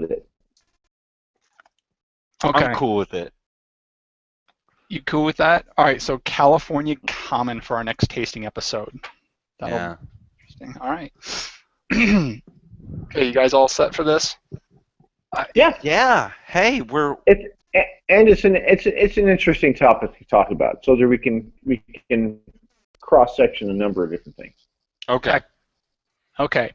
with it. Okay. I'm cool with it. You cool with that? All right, so California Common for our next tasting episode. That'll Yeah. be interesting. All right. Okay, you guys all set for this? Yeah, Yeah. Hey, we're it's an interesting topic to talk about, so that we can cross section a number of different things. okay. Okay.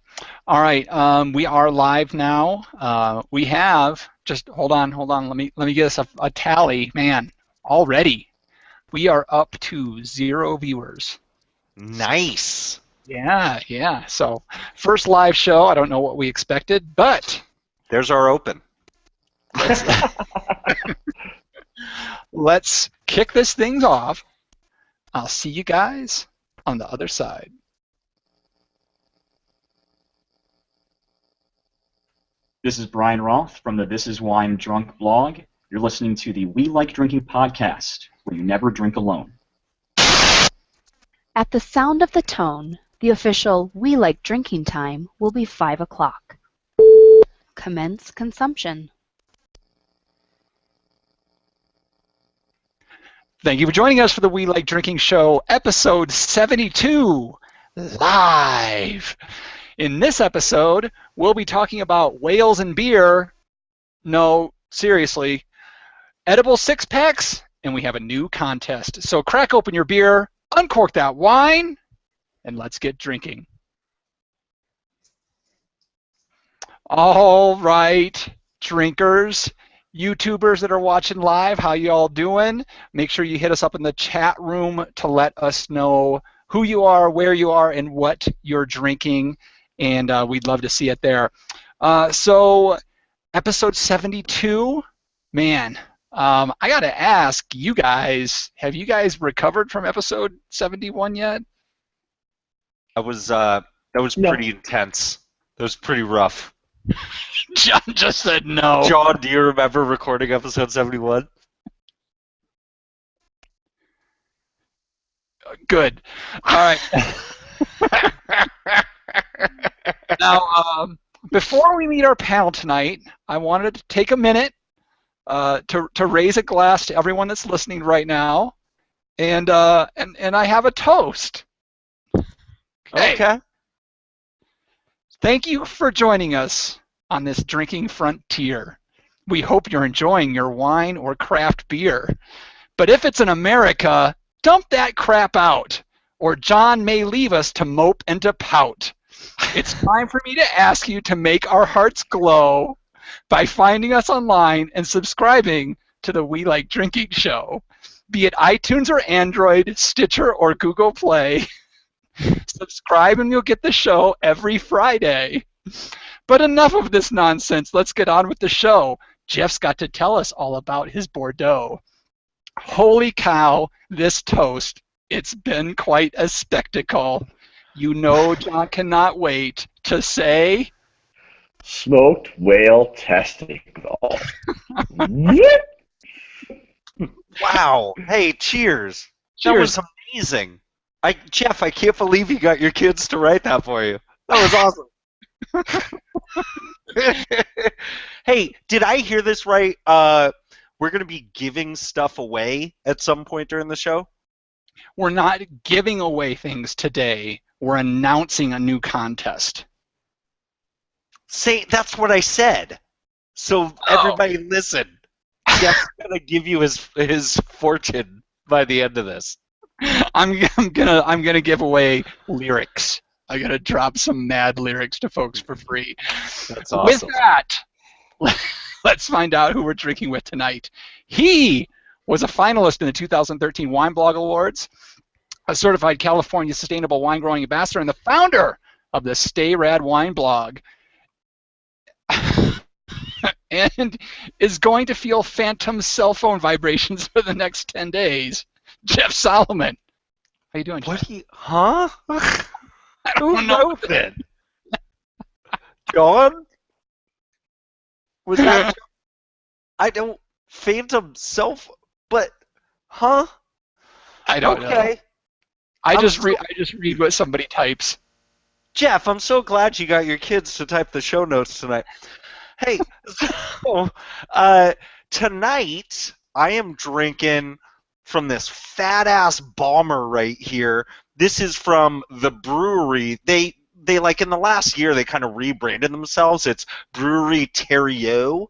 All right. We are live now. We have just hold on. Let me get us a tally, man. Already, we are up to 0 viewers. Nice. Yeah. So first live show. I don't know what we expected, but There's our open. let's kick this thing off. I'll see you guys on the other side. This is Brian Roth from the This Is Why I'm Drunk blog. You're listening to the We Like Drinking podcast, where you never drink alone. At the sound of the tone, the official We Like Drinking time will be 5 o'clock. Commence consumption. Thank you for joining us for the We Like Drinking Show, episode 72, live. In this episode, we'll be talking about whales and beer. No, seriously. Edible six-packs, and we have a new contest. So crack open your beer, uncork that wine, and let's get drinking. All right, drinkers, YouTubers that are watching live, how you all doing? Make sure you hit us up in the chat room to let us know who you are, where you are, and what you're drinking, and we'd love to see it there. So episode 72, man, I got to ask you guys, have you guys recovered from episode 71 yet? That was No. pretty intense. That was pretty rough. John just said no. John, do you remember recording episode 71? Good. All right. Now, before we meet our panel tonight, I wanted to take a minute to raise a glass to everyone that's listening right now, and I have a toast. Okay. Thank you for joining us on this drinking frontier. We hope you're enjoying your wine or craft beer. But if it's in America, dump that crap out, or John may leave us to mope and to pout. It's time for me to ask you to make our hearts glow by finding us online and subscribing to the We Like Drinking Show, be it iTunes or Android, Stitcher or Google Play. Subscribe and you'll get the show every Friday. But enough of this nonsense. Let's get on with the show. Jeff's got to tell us all about his Bordeaux. Holy cow, this toast. It's been quite a spectacle. You know John cannot wait to say... Smoked whale testicle. Wow. Hey, cheers. That Cheers. was amazing. Jeff, I can't believe you got your kids to write that for you. That was awesome. Hey, did I hear this right? We're going to be giving stuff away at some point during the show? We're not giving away things today. We're announcing a new contest. Say, that's what I said. So everybody listen. Jeff's going to give you his fortune by the end of this. I'm gonna give away lyrics. I'm gonna drop some mad lyrics to folks for free. That's With awesome. that, let's find out who we're drinking with tonight. He was a finalist in the 2013 Wine Blog Awards, a certified California Sustainable Wine Growing Ambassador, and the founder of the Stay Rad Wine Blog. And is going to feel phantom cell phone vibrations for the next 10 days. Jeff Solomon. How you doing, Jeff? Huh? I Who don't know. wrote it? John? Was that? I don't. Phantom self. But, huh? I don't know. Okay. I I'm just so- read what somebody types. Jeff, I'm so glad you got your kids to type the show notes tonight. Hey, so tonight I am drinking from this fat ass bomber right here. This is from the brewery. They like in the last year they kind of rebranded themselves. It's Brewery Terrio.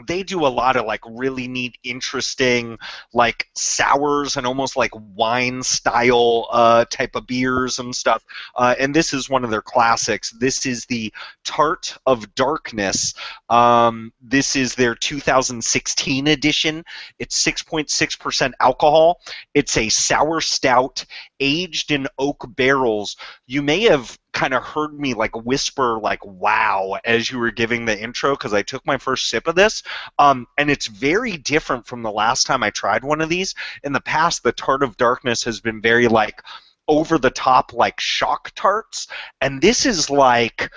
They do a lot of like really neat, interesting, like sours and almost like wine style type of beers and stuff. And this is one of their classics. This is the Tart of Darkness. This is their 2016 edition. It's 6.6% alcohol. It's a sour stout aged in oak barrels. You may have kind of heard me like whisper like wow as you were giving the intro because I took my first sip of this. And it's very different from the last time I tried one of these. In the past, the Tart of Darkness has been very like over the top like shock tarts, and this is like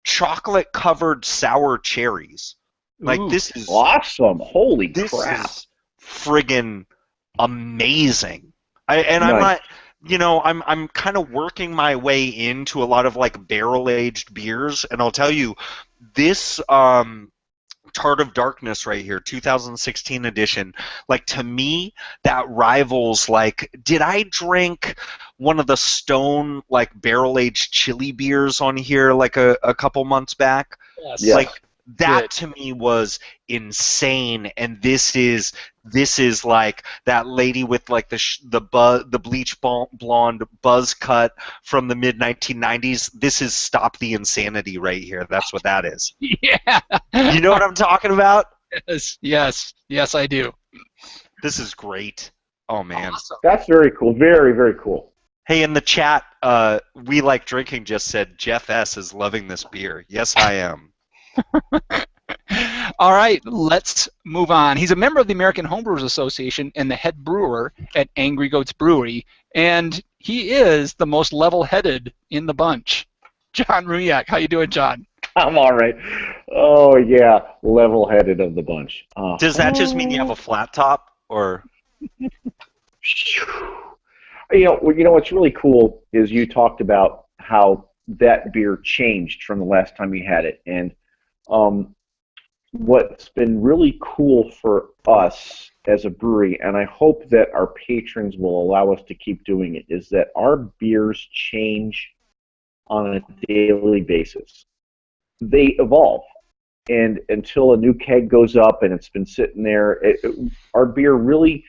chocolate covered sour cherries. Like Ooh. this is Awesome. Holy this crap. is friggin' amazing. I'm Nice. not, I'm kind of working my way into a lot of like barrel aged beers, and I'll tell you, this Tart of Darkness right here, 2016 edition, like to me that rivals like, did I drink one of the Stone like barrel aged chili beers on here like a couple months back? Yes. Yes. Like that Good. to me was insane, and this is like that lady with like the bleach blonde buzz cut from the mid 1990s. This is Stop the Insanity right here. That's what that is. Yeah. You know what I'm talking about? Yes, I do. This is great. Oh man. Awesome. That's very cool. Very, very cool. Hey, in the chat, We Like Drinking just said Jeff S is loving this beer. Yes, I am. All right, let's move on. He's a member of the American Homebrewers Association and the head brewer at Angry Goats Brewery, and he is the most level-headed in the bunch. John Ruyak, how you doing, John? I'm all right. Oh, yeah. Level-headed of the bunch. Does that just mean you have a flat top, or? You know what's really cool is you talked about how that beer changed from the last time you had it, and what's been really cool for us as a brewery, and I hope that our patrons will allow us to keep doing it, is that our beers change on a daily basis. They evolve, and until a new keg goes up and it's been sitting there, our beer really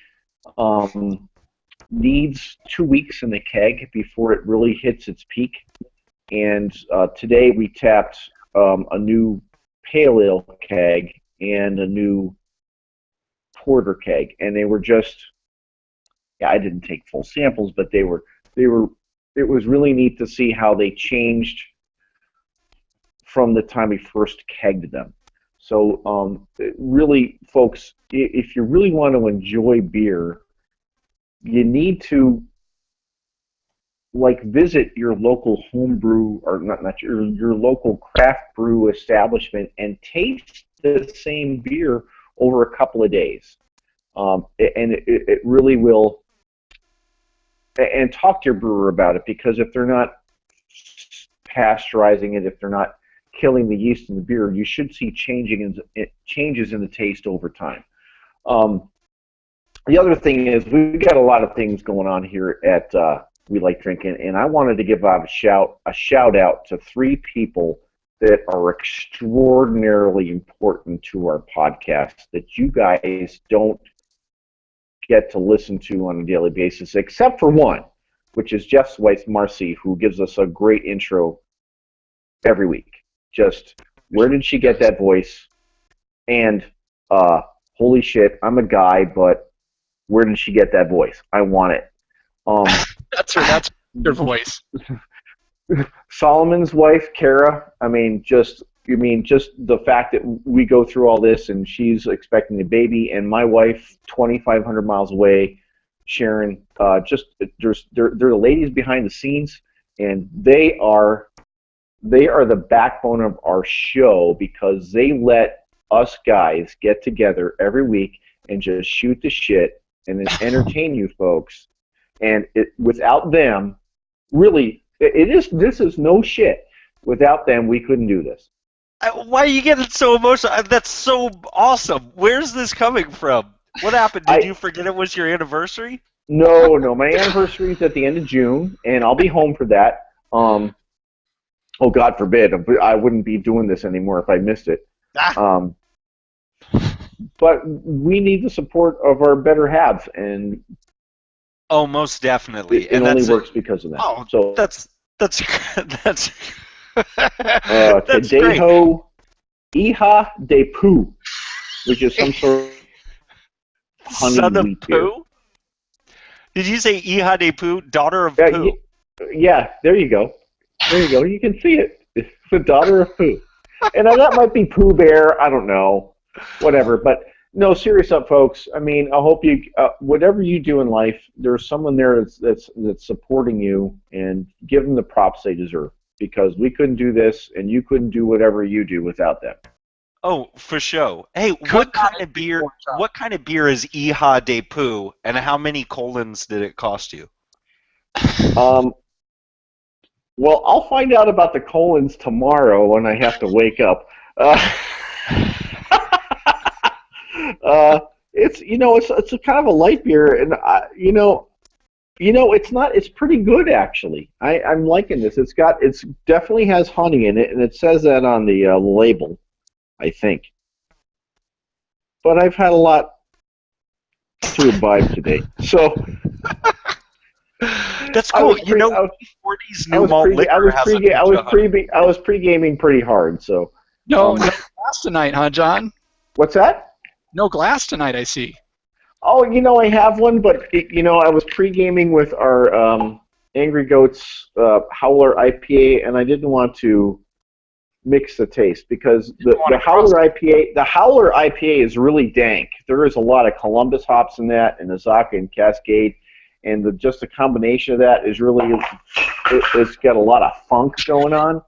needs 2 weeks in the keg before it really hits its peak. And today we tapped a new pale ale keg and a new porter keg, and they were just, yeah, I didn't take full samples, but they were. It was really neat to see how they changed from the time we first kegged them. So really, folks, if you really want to enjoy beer, you need to like visit your local homebrew, or not your local craft brew establishment and taste the same beer over a couple of days. And it really will, and talk to your brewer about it, because if they're not pasteurizing it, if they're not killing the yeast in the beer, you should see changes in the taste over time. The other thing is, we've got a lot of things going on here at We Like Drinking, and I wanted to give out a shout out to 3 people that are extraordinarily important to our podcast that you guys don't get to listen to on a daily basis, except for one, which is Jeff's wife, Marcy, who gives us a great intro every week. Just, where did she get that voice? And holy shit, I'm a guy, but where did she get that voice? I want it. That's your voice. Solomon's wife, Kara, just the fact that we go through all this and she's expecting a baby, and my wife, 2,500 miles away, Sharon, they're the ladies behind the scenes, and they are the backbone of our show, because they let us guys get together every week and just shoot the shit and then entertain you folks. And without them, really, this is no shit. Without them, we couldn't do this. Why are you getting so emotional? That's so awesome. Where's this coming from? What happened? Did you forget it was your anniversary? No. My anniversary is at the end of June, and I'll be home for that. Oh, God forbid, I wouldn't be doing this anymore if I missed it. Ah. But we need the support of our better halves, and Oh, most definitely. it only works because of that. Oh, so that's that's that's great. Tedejo Hija de Poo, which is some sort of honey Son of wheat beer. Pooh? Did you say Hija de Pooh, daughter of Yeah, Pooh? yeah, there you go. There you go. You can see it. It's the daughter of Pooh. And that might be Pooh Bear. I don't know. Whatever. But no, serious up, folks. I mean, I hope you, whatever you do in life, there's someone there that's supporting you, and give them the props they deserve, because we couldn't do this, and you couldn't do whatever you do without them. Oh, for sure. Hey, what kind of beer is Hija de Pooh, and how many colons did it cost you? Well, I'll find out about the colons tomorrow when I have to wake up. It's a kind of a light beer, and it's pretty good actually. I'm liking this. It's definitely has honey in it, and it says that on the label, I think. But I've had a lot to imbibe today, so. That's cool. Forties new malt liquor I was pre-gaming pretty hard, so. No glass tonight, huh, John? What's that? No glass tonight, I see. Oh, I have one, but I was pre-gaming with our Angry Goats Howler IPA, and I didn't want to mix the taste, because the Howler IPA is really dank. There is a lot of Columbus hops in that, and Azacca and Cascade. And just the combination of that is really, it's got a lot of funk going on.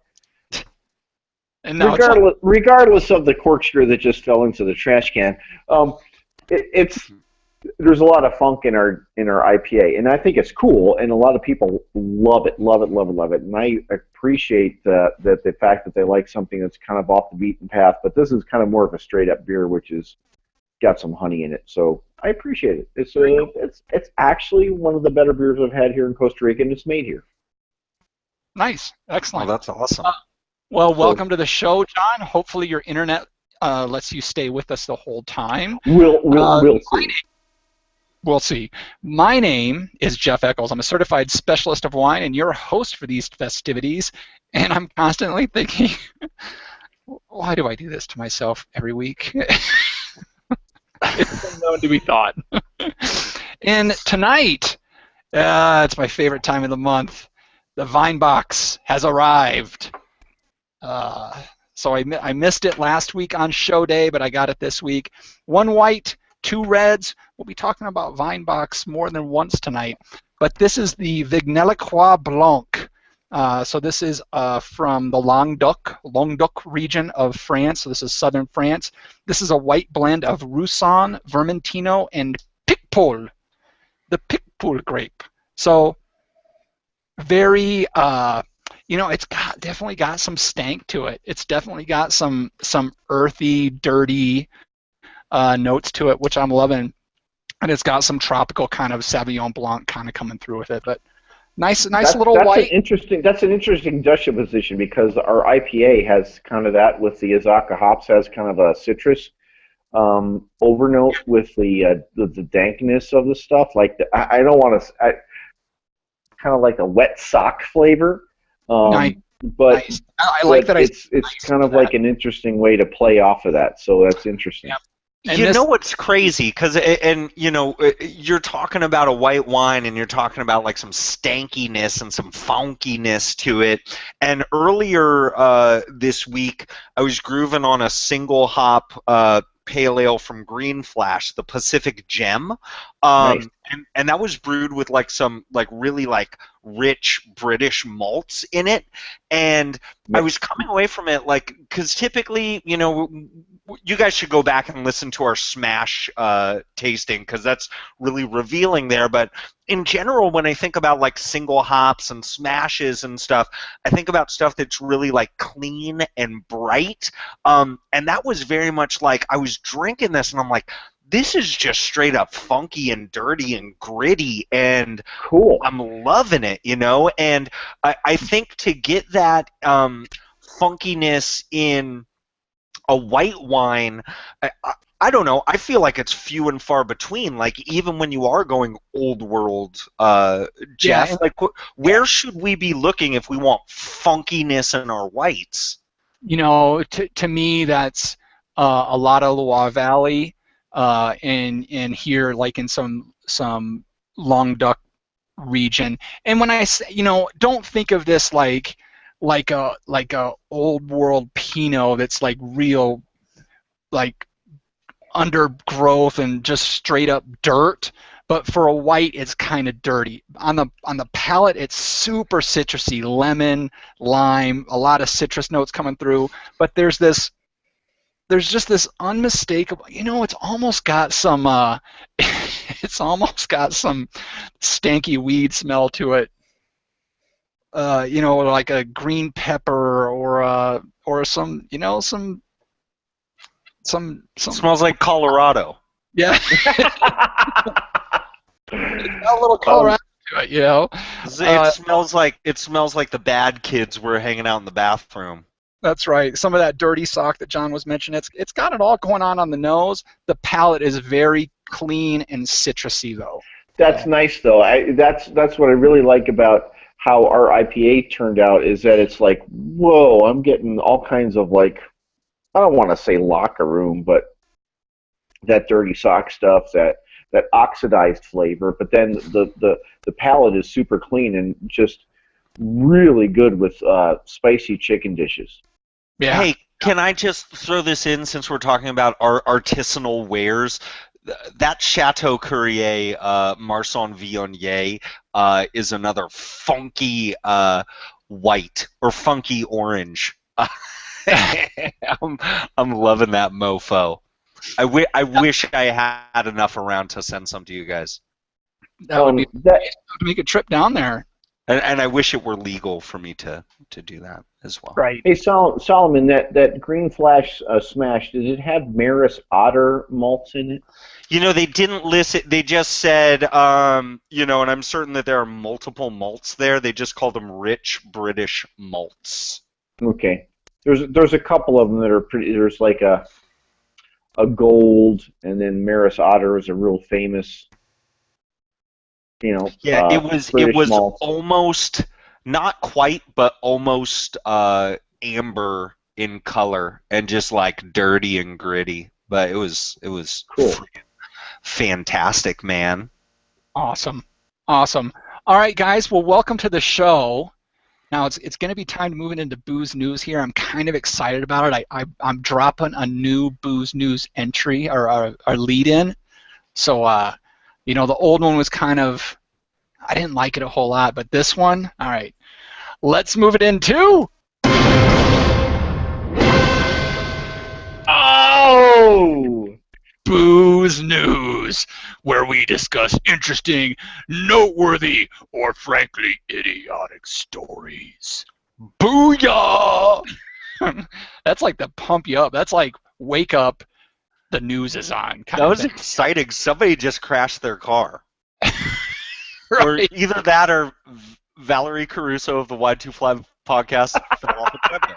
And now regardless of the corkscrew that just fell into the trash can, there's a lot of funk in our IPA, and I think it's cool, and a lot of people love it, and I appreciate the fact that they like something that's kind of off the beaten path. But this is kind of more of a straight up beer, which is got some honey in it, so I appreciate it. It's actually one of the better beers I've had here in Costa Rica, and it's made here. Nice, excellent. Oh, that's awesome. Welcome to the show, John. Hopefully your internet lets you stay with us the whole time. We'll see. We'll see. My name is Jeff Eccles. I'm a certified specialist of wine and your host for these festivities. And I'm constantly thinking, why do I do this to myself every week? It's unknown to be thought. And tonight, it's my favorite time of the month. The Vine Box has arrived. So I missed it last week on show day, but I got it this week. 1 white, 2 reds. We'll be talking about Vine Box more than once tonight. But this is the Vignelicois Blanc. So this is from the Languedoc region of France. So this is southern France. This is a white blend of Roussanne, Vermentino, and Picpoul, the Picpoul grape. So very, it's definitely got some stank to it. It's definitely got some earthy, dirty notes to it, which I'm loving. And it's got some tropical kind of Sauvignon Blanc kind of coming through with it. But nice little white. That's an interesting juxtaposition, because our IPA has kind of that with the Azacca hops, has kind of a citrus overnote with the dankness of the stuff. Like I don't want to, kind of like a wet sock flavor. Nice. But nice. I like that. It's kind of like an interesting way to play off of that. So that's interesting. Yep. Know what's crazy? You're talking about a white wine, and you're talking about like some stankiness and some funkiness to it. And earlier this week, I was grooving on a single hop pale ale from Green Flash, the Pacific Gem. Nice. And that was brewed with like some like really like rich British malts in it. And I was coming away from it like, because typically, you guys should go back and listen to our Smash tasting because that's really revealing there. But in general, when I think about like single hops and smashes and stuff, I think about stuff that's really like clean and bright. And that was very much like I was drinking this and I'm like, this is just straight up funky and dirty and gritty, and Cool. I'm loving it, you know? And I think to get that funkiness in a white wine, I don't know, I feel like it's few and far between. Like, even when you are going old world, Jeff, Yeah, like, where should we be looking if we want funkiness in our whites? you know, to me, that's a lot of Loire Valley, and here, like in some Languedoc region. And when I say, don't think of this like a old world Pinot that's like real, like undergrowth and just straight up dirt. But for a white, it's kind of dirty. On the palate, it's super citrusy, lemon, lime, a lot of citrus notes coming through. But there's just this unmistakable. It's almost got some it's almost got some stanky weed smell to it. Like a green pepper or some Smells like Colorado. yeah. It's got a little Colorado to it, It smells like the bad kids were hanging out in the bathroom. That's right. Some of that dirty sock that John was mentioning. It's got it all going on the nose. The palate is very clean and citrusy, though. That's nice, though. That's what I really like about how our IPA turned out, is that it's like, whoa, I'm getting all kinds of, like, I don't want to say locker room, but that dirty sock stuff, that oxidized flavor. But then the palate is super clean and just really good with spicy chicken dishes. Yeah. Hey, can I just throw this in since we're talking about our artisanal wares? That Chateau Courier Marsan Viognier is another funky white or funky orange. I'm loving that mofo. I wish I had enough around to send some to you guys. That would be to make a trip down there. And I wish it were legal for me to do that as well. Right. Hey, Solomon, that Green Flash smash, did it have Maris Otter malts in it? They didn't list it. They just said, and I'm certain that there are multiple malts there. They just called them rich British malts. Okay. There's a couple of them that are pretty. There's like a gold, and then Maris Otter is a real famous. Yeah, it was malts. almost, not quite, but almost amber in color and just like dirty and gritty. But it was Cool. Fantastic, man. Awesome. All right, guys. Well, welcome to the show. Now it's going to be time to move into booze news here. I'm kind of excited about it. I'm dropping a new booze news entry or lead in. So the old one was kind of, I didn't like it a whole lot, but this one, all right. Let's move it into Booze News, where we discuss interesting, noteworthy, or frankly idiotic stories. Booyah! That's like to pump you up. That's like wake up, the news is on. That was exciting. Somebody just crashed their car. Right. Or either that or Valerie Caruso of the Wide Two Fly podcast fell off the treadmill.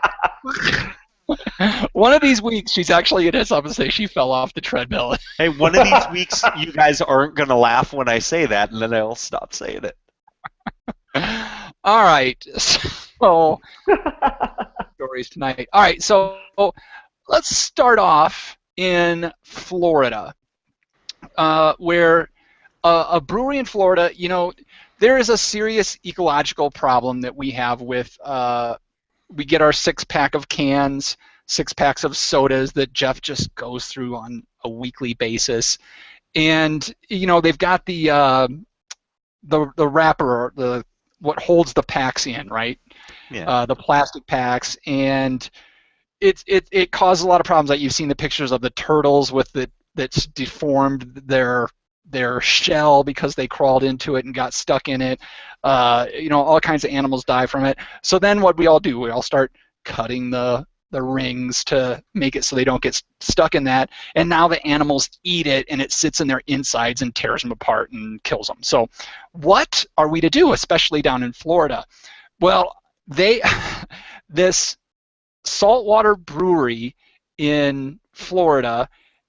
One of these weeks, she's actually going to hit up and say she fell off the treadmill. Hey, one of these weeks, you guys aren't going to laugh when I say that, and then I'll stop saying it. All right. So, stories tonight. All right. So, let's start off in Florida, where a brewery in Florida, there is a serious ecological problem that we have with we get our 6-pack of cans, 6-packs of sodas that Jeff just goes through on a weekly basis, and they've got the wrapper, what holds the packs in, right? Yeah. The plastic packs, and it caused a lot of problems. Like you've seen the pictures of the turtles with that's deformed their shell because they crawled into it and got stuck in it. All kinds of animals die from it. So then what we all do, we all start cutting the rings to make it so they don't get stuck in that. And now the animals eat it, and it sits in their insides and tears them apart and kills them. So what are we to do, especially down in Florida? Well, this saltwater brewery in Florida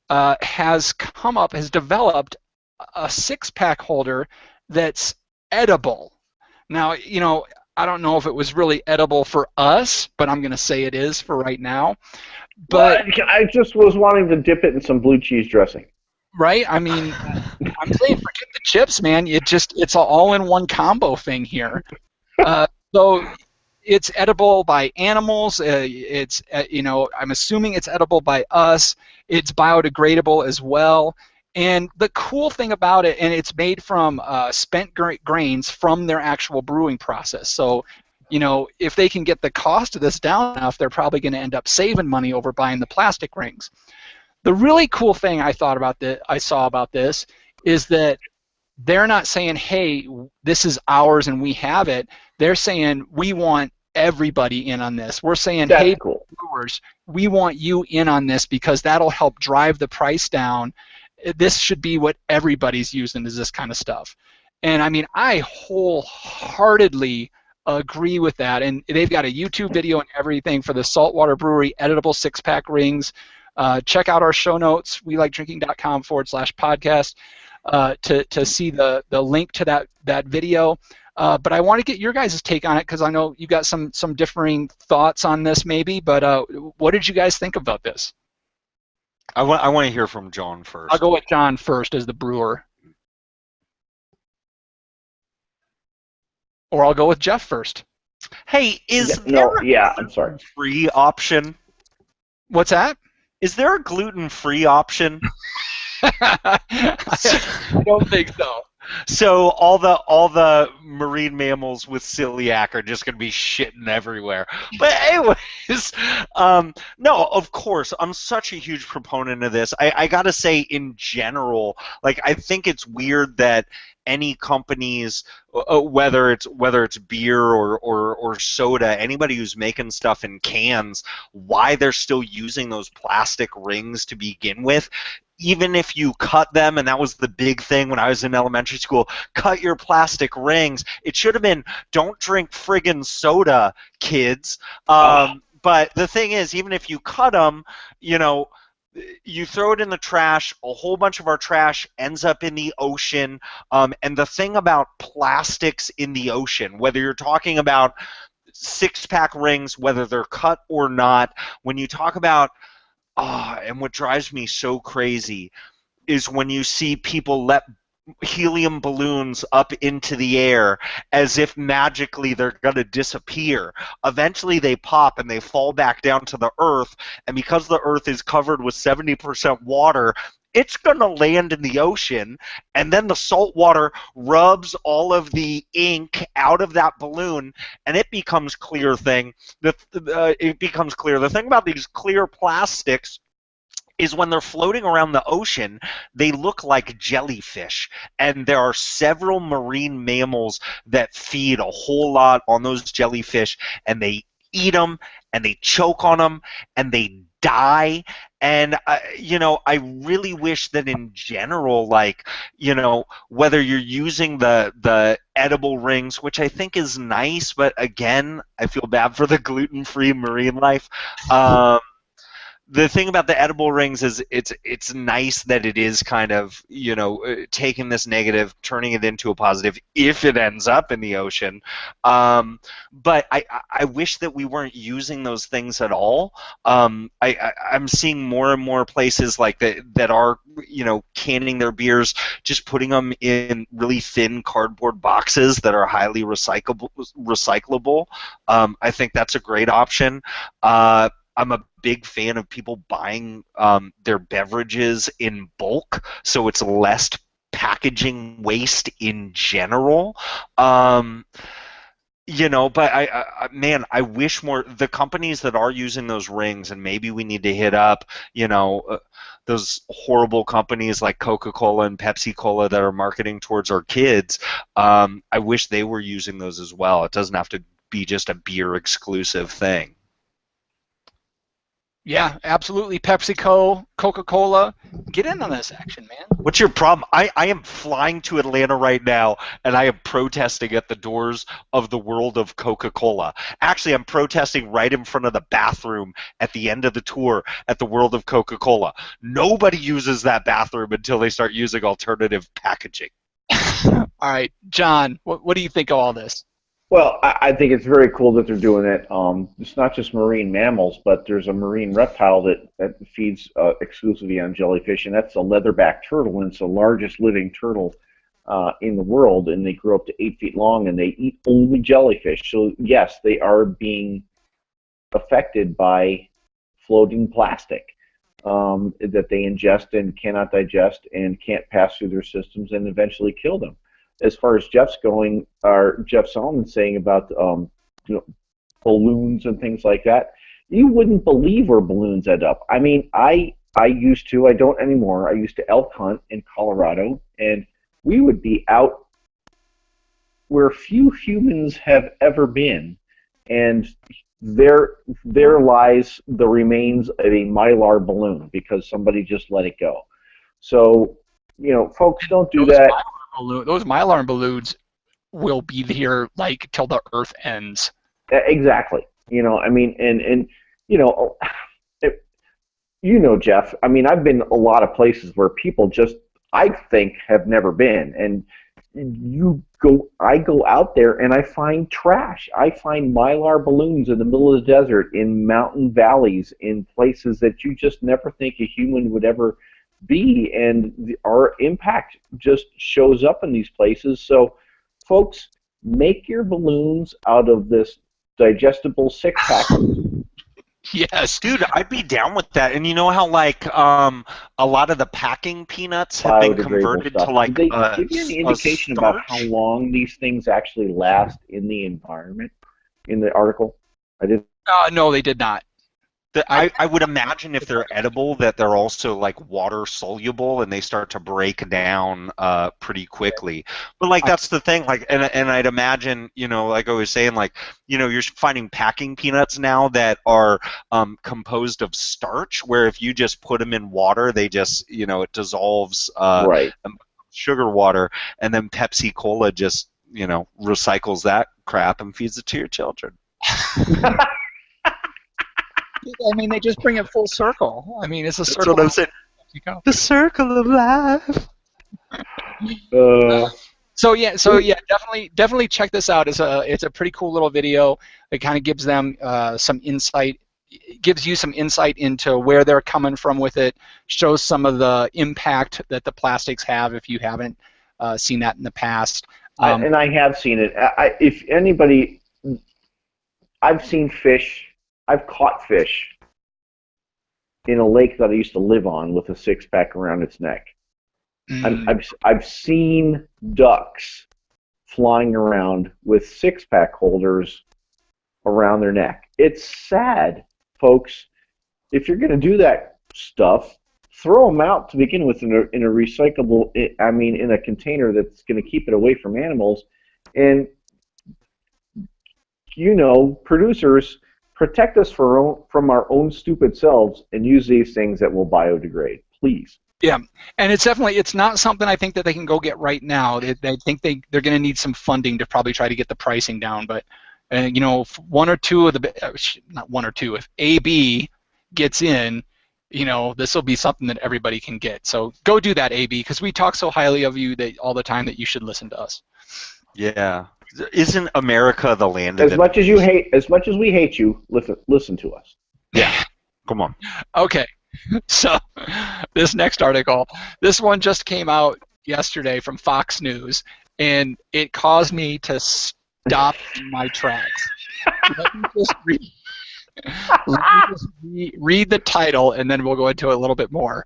has developed a six-pack holder that's edible. Now, I don't know if it was really edible for us, but I'm going to say it is for right now. But I just was wanting to dip it in some blue cheese dressing. Right? I mean, I'm saying forget the chips, man. It's an all-in-one combo thing here. So it's edible by animals. I'm assuming it's edible by us. It's biodegradable as well. And the cool thing about it, and it's made from spent grains from their actual brewing process. So, if they can get the cost of this down enough, they're probably going to end up saving money over buying the plastic rings. The really cool thing I saw about this is that they're not saying, hey, this is ours and we have it. They're saying, we want everybody in on this. We're saying, That's hey, cool. brewers, we want you in on this because that'll help drive the price down. This should be what everybody's using, is this kind of stuff. And I mean, I wholeheartedly agree with that. And they've got a YouTube video and everything for the Saltwater Brewery editable six-pack rings. Check out our show notes, welikedrinking.com/podcast, to see the link to that video. But I want to get your guys' take on it because I know you got some differing thoughts on this maybe, but what did you guys think about this? I want to hear from John first. I'll go with John first as the brewer. Or I'll go with Jeff first. Hey, I'm sorry. Free option? What's that? Is there a gluten-free option? I don't think so. So all the marine mammals with celiac are just going to be shitting everywhere. But anyways, no, of course, I'm such a huge proponent of this. I got to say, in general, like I think it's weird that any companies, whether it's beer or soda, anybody who's making stuff in cans, why they're still using those plastic rings to begin with. Even if you cut them, and that was the big thing when I was in elementary school, cut your plastic rings. It should have been, don't drink friggin' soda, kids. But the thing is, even if you cut them, you throw it in the trash, a whole bunch of our trash ends up in the ocean. And the thing about plastics in the ocean, whether you're talking about six-pack rings, whether they're cut or not, when you talk about and what drives me so crazy is when you see people let helium balloons up into the air as if magically they're going to disappear. Eventually they pop and they fall back down to the earth, and because the earth is covered with 70% water, it's going to land in the ocean, and then the salt water rubs all of the ink out of that balloon, and it becomes clear thing. It becomes clear. The thing about these clear plastics is when they're floating around the ocean, they look like jellyfish. And there are several marine mammals that feed a whole lot on those jellyfish, and they eat them, and they choke on them, and they die. And I really wish that in general, whether you're using the edible rings, which I think is nice, but again, I feel bad for the gluten-free marine life. The thing about the edible rings is it's nice that it is kind of, taking this negative, turning it into a positive if it ends up in the ocean. But I wish that we weren't using those things at all. I'm seeing more and more places like that are, canning their beers, just putting them in really thin cardboard boxes that are highly recyclable. I think that's a great option. I'm a big fan of people buying their beverages in bulk, so it's less packaging waste in general. But man, I wish more the companies that are using those rings, and maybe we need to hit up, those horrible companies like Coca-Cola and Pepsi-Cola that are marketing towards our kids. I wish they were using those as well. It doesn't have to be just a beer exclusive thing. Yeah, absolutely. PepsiCo, Coca-Cola, get in on this action, man. What's your problem? I am flying to Atlanta right now, and I am protesting at the doors of the World of Coca-Cola. Actually, I'm protesting right in front of the bathroom at the end of the tour at the World of Coca-Cola. Nobody uses that bathroom until they start using alternative packaging. All right, John, what do you think of all this? Well, I think it's very cool that they're doing it. It's not just marine mammals, but there's a marine reptile that feeds exclusively on jellyfish, and that's the leatherback turtle, and it's the largest living turtle in the world, and they grow up to 8 feet long, and they eat only jellyfish. So yes, they are being affected by floating plastic that they ingest and cannot digest and can't pass through their systems and eventually kill them. As far as Jeff Solomon's saying about balloons and things like that, you wouldn't believe where balloons end up. I mean, I used to, I don't anymore. I used to elk hunt in Colorado, and we would be out where few humans have ever been, and there lies the remains of a mylar balloon because somebody just let it go. So, folks, don't do that. Those Mylar balloons will be here like till the earth ends. Exactly. I mean, and Jeff. I mean, I've been a lot of places where people just, I think, have never been, and I go out there and I find trash. I find Mylar balloons in the middle of the desert, in mountain valleys, in places that you just never think a human would ever be, and our impact just shows up in these places. So, folks, make your balloons out of this digestible six-pack. Yes, dude, I'd be down with that. And you know how a lot of the packing peanuts have been converted stuff. to like Did they give you any indication about how long these things actually last in the environment in the article? I did. No, they did not. I would imagine if they're edible that they're also like water soluble and they start to break down pretty quickly. But like that's the thing, like and I'd imagine, like I was saying, like, you're finding packing peanuts now that are composed of starch, where if you just put them in water, they just, it dissolves right. Sugar water, and then Pepsi Cola just, recycles that crap and feeds it to your children. I mean, they just bring it full circle. I mean, it's a circle. That's what I'm saying. The circle of life. So yeah, definitely check this out. It's a pretty cool little video. It kind of gives them some insight. Gives you some insight into where they're coming from with it. Shows some of the impact that the plastics have if you haven't seen that in the past. And I have seen it. If anybody, I've seen fish. I've caught fish in a lake that I used to live on with a six-pack around its neck. I've seen ducks flying around with six-pack holders around their neck. It's sad, folks. If you're going to do that stuff, throw them out to begin with in a recyclable, in a container that's going to keep it away from animals. And, producers, protect us from our own stupid selves and use these things that will biodegrade, please. Yeah, and it's not something I think that they can go get right now. They think they're going to need some funding to probably try to get the pricing down. But if one or two of the, not one or two, if AB gets in, this will be something that everybody can get. So go do that, AB, because we talk so highly of you all the time that you should listen to us. Yeah. Isn't America the land of much as we hate you, listen to us. Yeah. Come on. Okay. So this next article, this one just came out yesterday from Fox News, and it caused me to stop in my tracks. Let me just read the title, and then we'll go into it a little bit more.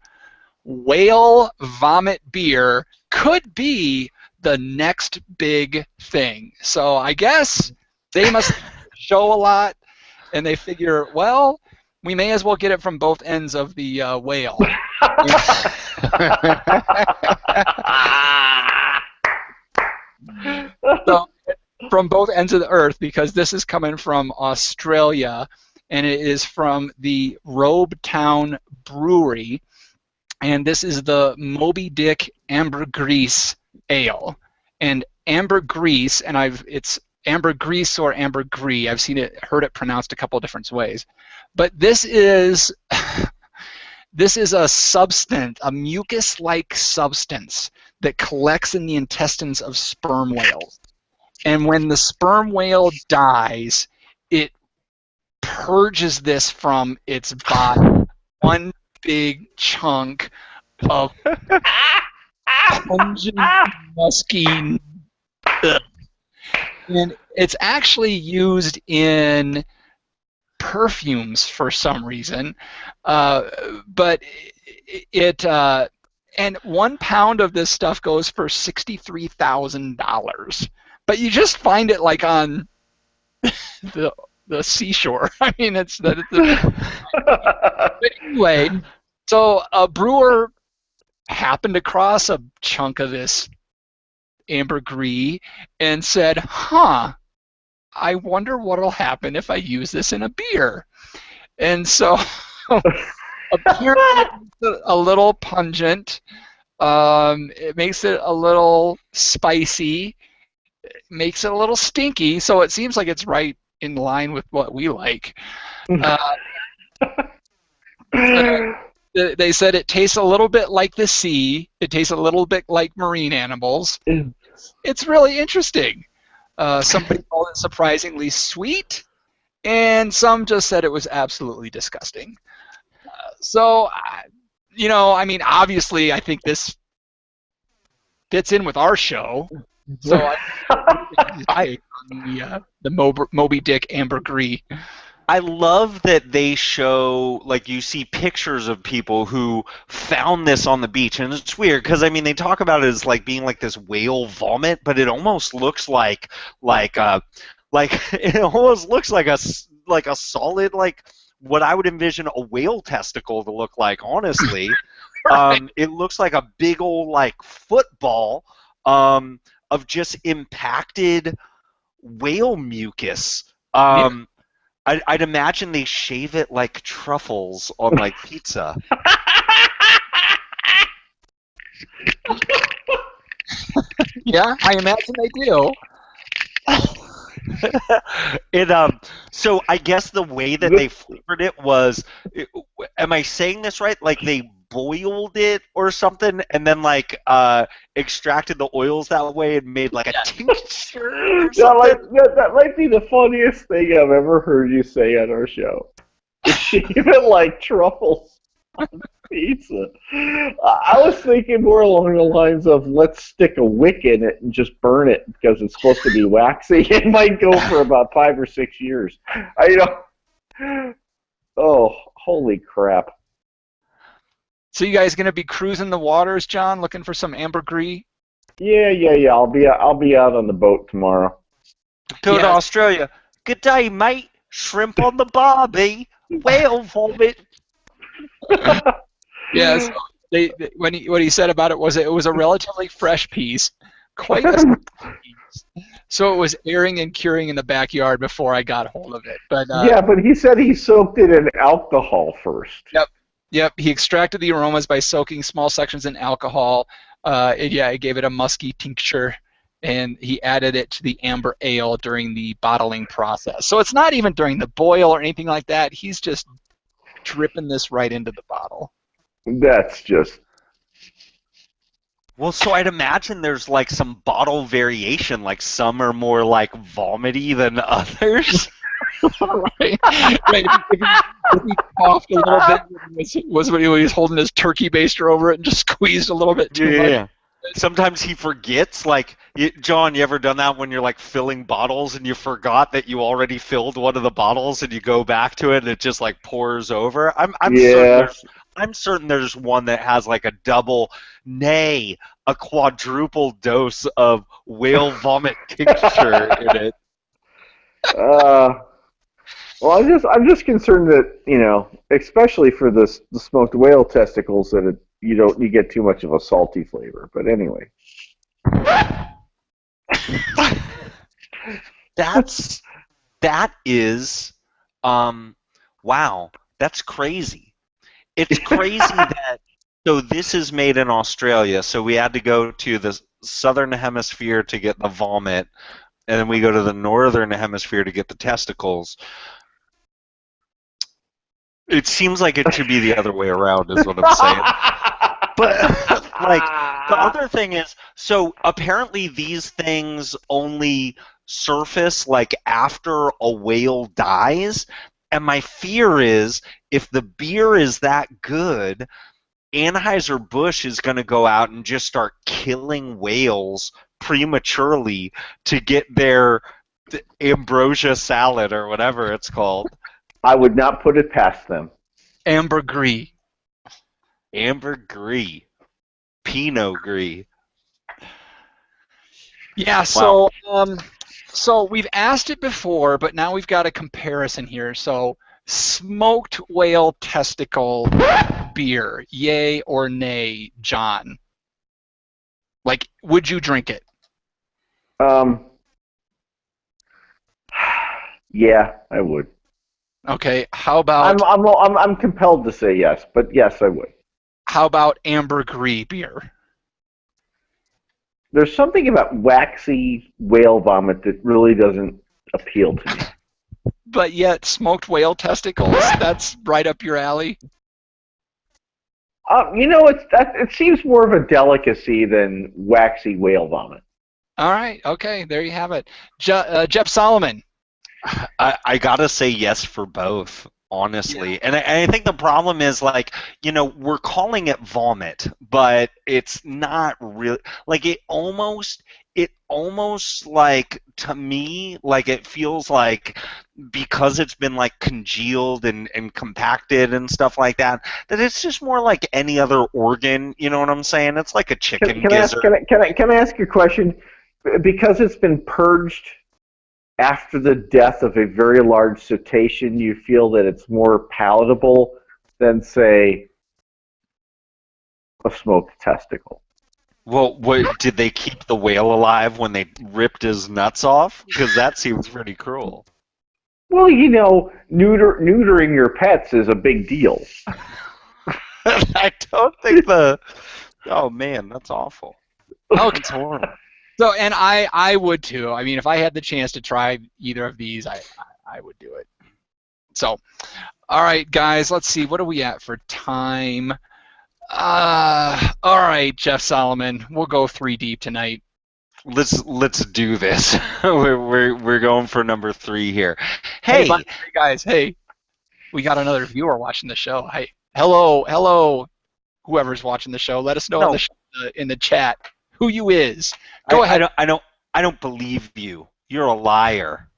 Whale vomit beer could be the next big thing. So I guess They must show a lot, and they figure, well, we may as well get it from both ends of the whale. So, from both ends of the earth, because this is coming from Australia, and it is from the Robe Town Brewery, and this is the Moby Dick Ambergris Ale. And ambergris, and it's ambergris or ambergris. I've heard it pronounced a couple of different ways. But this is a substance, a mucus-like substance that collects in the intestines of sperm whales. And when the sperm whale dies, it purges this from its body. One big chunk of pungent, musky. And it's actually used in perfumes for some reason, but and 1 pound of this stuff goes for $63,000. But you just find it like on the seashore. I mean, but anyway, so a brewer happened across a chunk of this ambergris and said, "Huh, I wonder what'll happen if I use this in a beer." And so, apparently, it's a little pungent. It makes it a little spicy. It makes it a little stinky. So it seems like it's right in line with what we like. They said it tastes a little bit like the sea. It tastes a little bit like marine animals. It's really interesting. Somebody called it surprisingly sweet, and some just said it was absolutely disgusting. So, I mean, obviously, I think this fits in with our show. So I the Moby Dick Ambergris. I love that they show, like, you see pictures of people who found this on the beach, and it's weird because, I mean, they talk about it as like being like this whale vomit, but it almost looks like it almost looks like a solid, like what I would envision a whale testicle to look like. Honestly, Right. it looks like a big old like football of just impacted whale mucus. I'd imagine they shave it like truffles on like pizza. Yeah, I imagine they do. So I guess the way that they flavored it was, am I saying this right? Like they boiled it or something, and then like extracted the oils that way and made like a tincture or something. That might be the funniest thing I've ever heard you say on our show. Shave it like truffles on pizza. I was thinking more along the lines of let's stick a wick in it and just burn it because it's supposed to be waxy. It might go for about 5 or 6 years. Oh, holy crap. So you guys going to be cruising the waters, John, looking for some ambergris? Yeah. I'll be out on the boat tomorrow. Go to Australia. Good day, mate. Shrimp on the barbie. Whale vomit. Yes. What he said about it was a relatively fresh piece, quite a piece. So it was airing and curing in the backyard before I got hold of it. But but he said he soaked it in alcohol first. Yep. He extracted the aromas by soaking small sections in alcohol. It gave it a musky tincture, and he added it to the amber ale during the bottling process. So it's not even during the boil or anything like that. He's just dripping this right into the bottle. That's just... Well, so I'd imagine there's like some bottle variation, like some are more like vomity than others. Right. If he coughed a little bit, was when he was holding his turkey baster over it and just squeezed a little bit too much. Yeah. Sometimes he forgets, like, John, you ever done that when you're like filling bottles and you forgot that you already filled one of the bottles and you go back to it and it just like pours over? I'm certain there's one that has like a double, nay, a quadruple dose of whale vomit tincture in it. Well, I'm just concerned that especially for the smoked whale testicles, that you get too much of a salty flavor. But anyway, That is, wow, that's crazy. It's crazy that, so this is made in Australia, so we had to go to the southern hemisphere to get the vomit, and then we go to the northern hemisphere to get the testicles. It seems like it should be the other way around, is what I'm saying. But like the other thing is, so apparently these things only surface like after a whale dies, and my fear is if the beer is that good, Anheuser-Busch is going to go out and just start killing whales prematurely to get their ambrosia salad or whatever it's called. I would not put it past them. Ambergris. Ambergris. Pinot Gris. Yeah, so so we've asked it before, but now we've got a comparison here. So smoked whale testicle beer, yay or nay, John? Like, would you drink it? Yeah, I would. Okay, how about I'm compelled to say yes, but yes, I would. how about ambergris beer? There's something about waxy whale vomit that really doesn't appeal to me. But yet smoked whale testicles, that's right up your alley. It seems more of a delicacy than waxy whale vomit. All right, okay, there you have it. Jeff Solomon. I gotta say yes for both, honestly. And I think the problem is, like, we're calling it vomit, but it's not really, like, it almost like, to me, like, it feels like, because it's been like congealed and compacted and stuff like that, that it's just more like any other organ. You know what I'm saying? It's like a chicken gizzard. Can I ask you a question? Because it's been purged after the death of a very large cetacean, you feel that it's more palatable than, say, a smoked testicle. Well, did they keep the whale alive when they ripped his nuts off? Because that seems pretty cruel. Well, neutering your pets is a big deal. I don't think oh man, that's awful. Okay. That's horrible. So, and I would too. I mean, if I had the chance to try either of these, I would do it. So, all right, guys, let's see. What are we at for time? All right, Jeff Solomon, we'll go 3 deep tonight. Let's do this. we're going for number 3 here. Hey guys. Hey, we got another viewer watching the show. Hey, hello, whoever's watching the show. Let us know in the chat who you is. Go ahead. I don't believe you. You're a liar.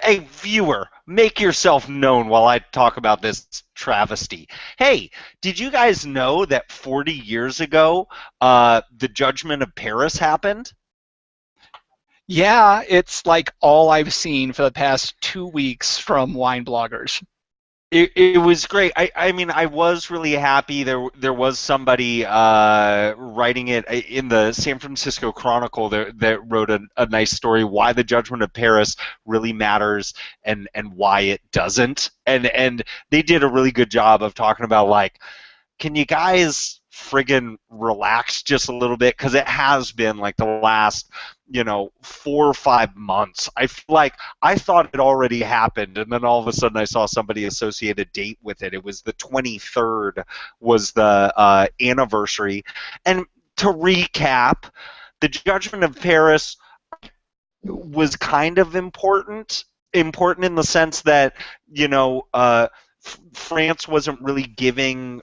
Hey, viewer, make yourself known while I talk about this travesty. Hey, did you guys know that 40 years ago, the Judgment of Paris happened? Yeah, it's like all I've seen for the past 2 weeks from wine bloggers. It was great. I mean, I was really happy. There was somebody writing it in the San Francisco Chronicle that wrote a nice story why the Judgment of Paris really matters and why it doesn't. And they did a really good job of talking about, like, can you guys friggin' relax just a little bit? Because it has been like the last 4 or 5 months. I feel like I thought it already happened, and then all of a sudden I saw somebody associate a date with it. It was the 23rd was the anniversary. And to recap, the Judgment of Paris was kind of important in the sense that France wasn't really giving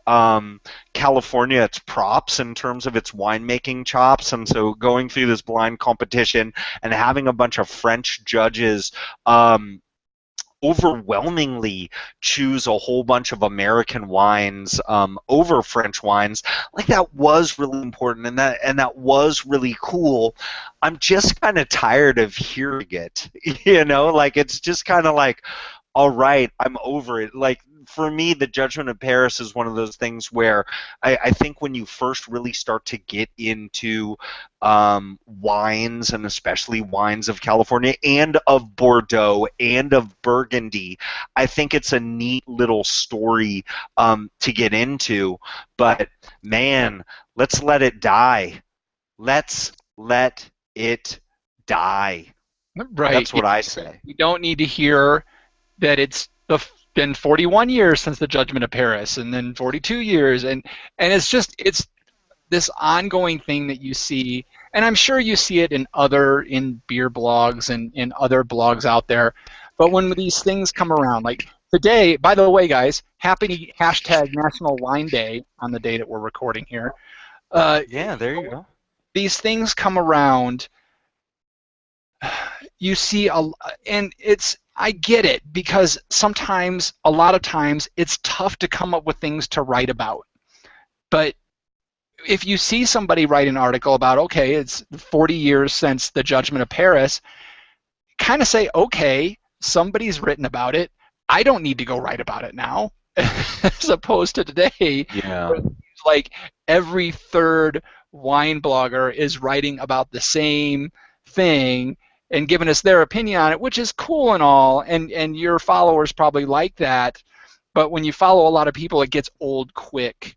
California its props in terms of its winemaking chops, and so going through this blind competition and having a bunch of French judges overwhelmingly choose a whole bunch of American wines over French wines. Like, that was really important, and that was really cool. I'm just kind of tired of hearing it, like, it's just kind of like, all right, I'm over it. Like, for me, the Judgment of Paris is one of those things where I think when you first really start to get into wines, and especially wines of California and of Bordeaux and of Burgundy, I think it's a neat little story to get into. But, man, let's let it die. Let's let it die. Right. That's what I say. You don't need to hear that it's been 41 years since the Judgment of Paris, and then 42 years, and it's this ongoing thing that you see, and I'm sure you see it in beer blogs and in other blogs out there. But when these things come around, like today, by the way, guys, happy hashtag National Wine Day on the day that we're recording here. Yeah, there you go. These things come around. You see, and I get it, because a lot of times, it's tough to come up with things to write about. But if you see somebody write an article about, okay, it's 40 years since the Judgment of Paris, kind of say, okay, somebody's written about it. I don't need to go write about it now, as opposed to today. Yeah. Where, like, every third wine blogger is writing about the same thing and giving us their opinion on it, which is cool and all, and your followers probably like that. But when you follow a lot of people, it gets old quick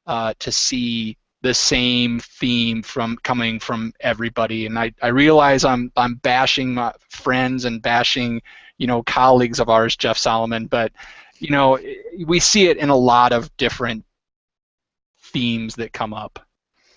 to see the same theme coming from everybody. And I realize I'm bashing my friends and bashing, colleagues of ours, Jeff Solomon, but we see it in a lot of different themes that come up.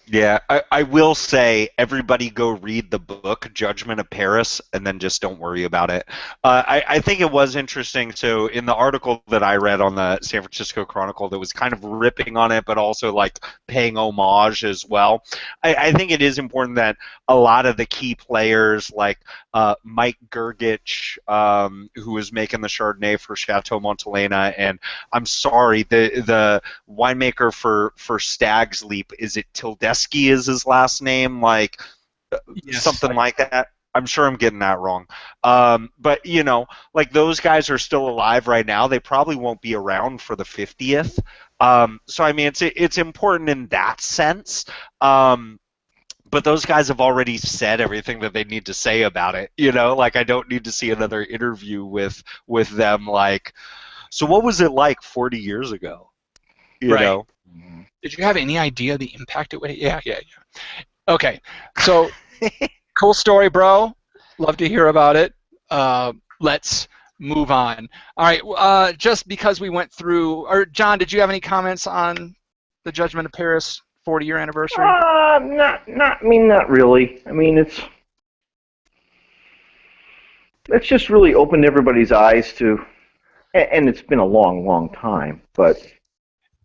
Yeah, I will say, everybody go read the book Judgment of Paris, and then just don't worry about it. I think it was interesting. So in the article that I read on the San Francisco Chronicle, that was kind of ripping on it, but also like paying homage as well. I think it is important that a lot of the key players, like Mike Gergich, who was making the Chardonnay for Chateau Montelena, and I'm sorry, the winemaker for Stag's Leap, is it Tildeschi is his last name? Like, Yes. Something like that. I'm sure I'm getting that wrong. But, like, those guys are still alive right now. They probably won't be around for the 50th. So, I mean, it's important in that sense. But those guys have already said everything that they need to say about it. Like, I don't need to see another interview with them. Like, so what was it like 40 years ago? You Right. know? Did you have any idea the impact it would? Yeah. Okay, so cool story, bro. Love to hear about it. Let's move on. All right, just because we went through, or John, did you have any comments on the Judgment of Paris 40-year anniversary? Not really. I mean, it's just really opened everybody's eyes to, and it's been a long, long time, but.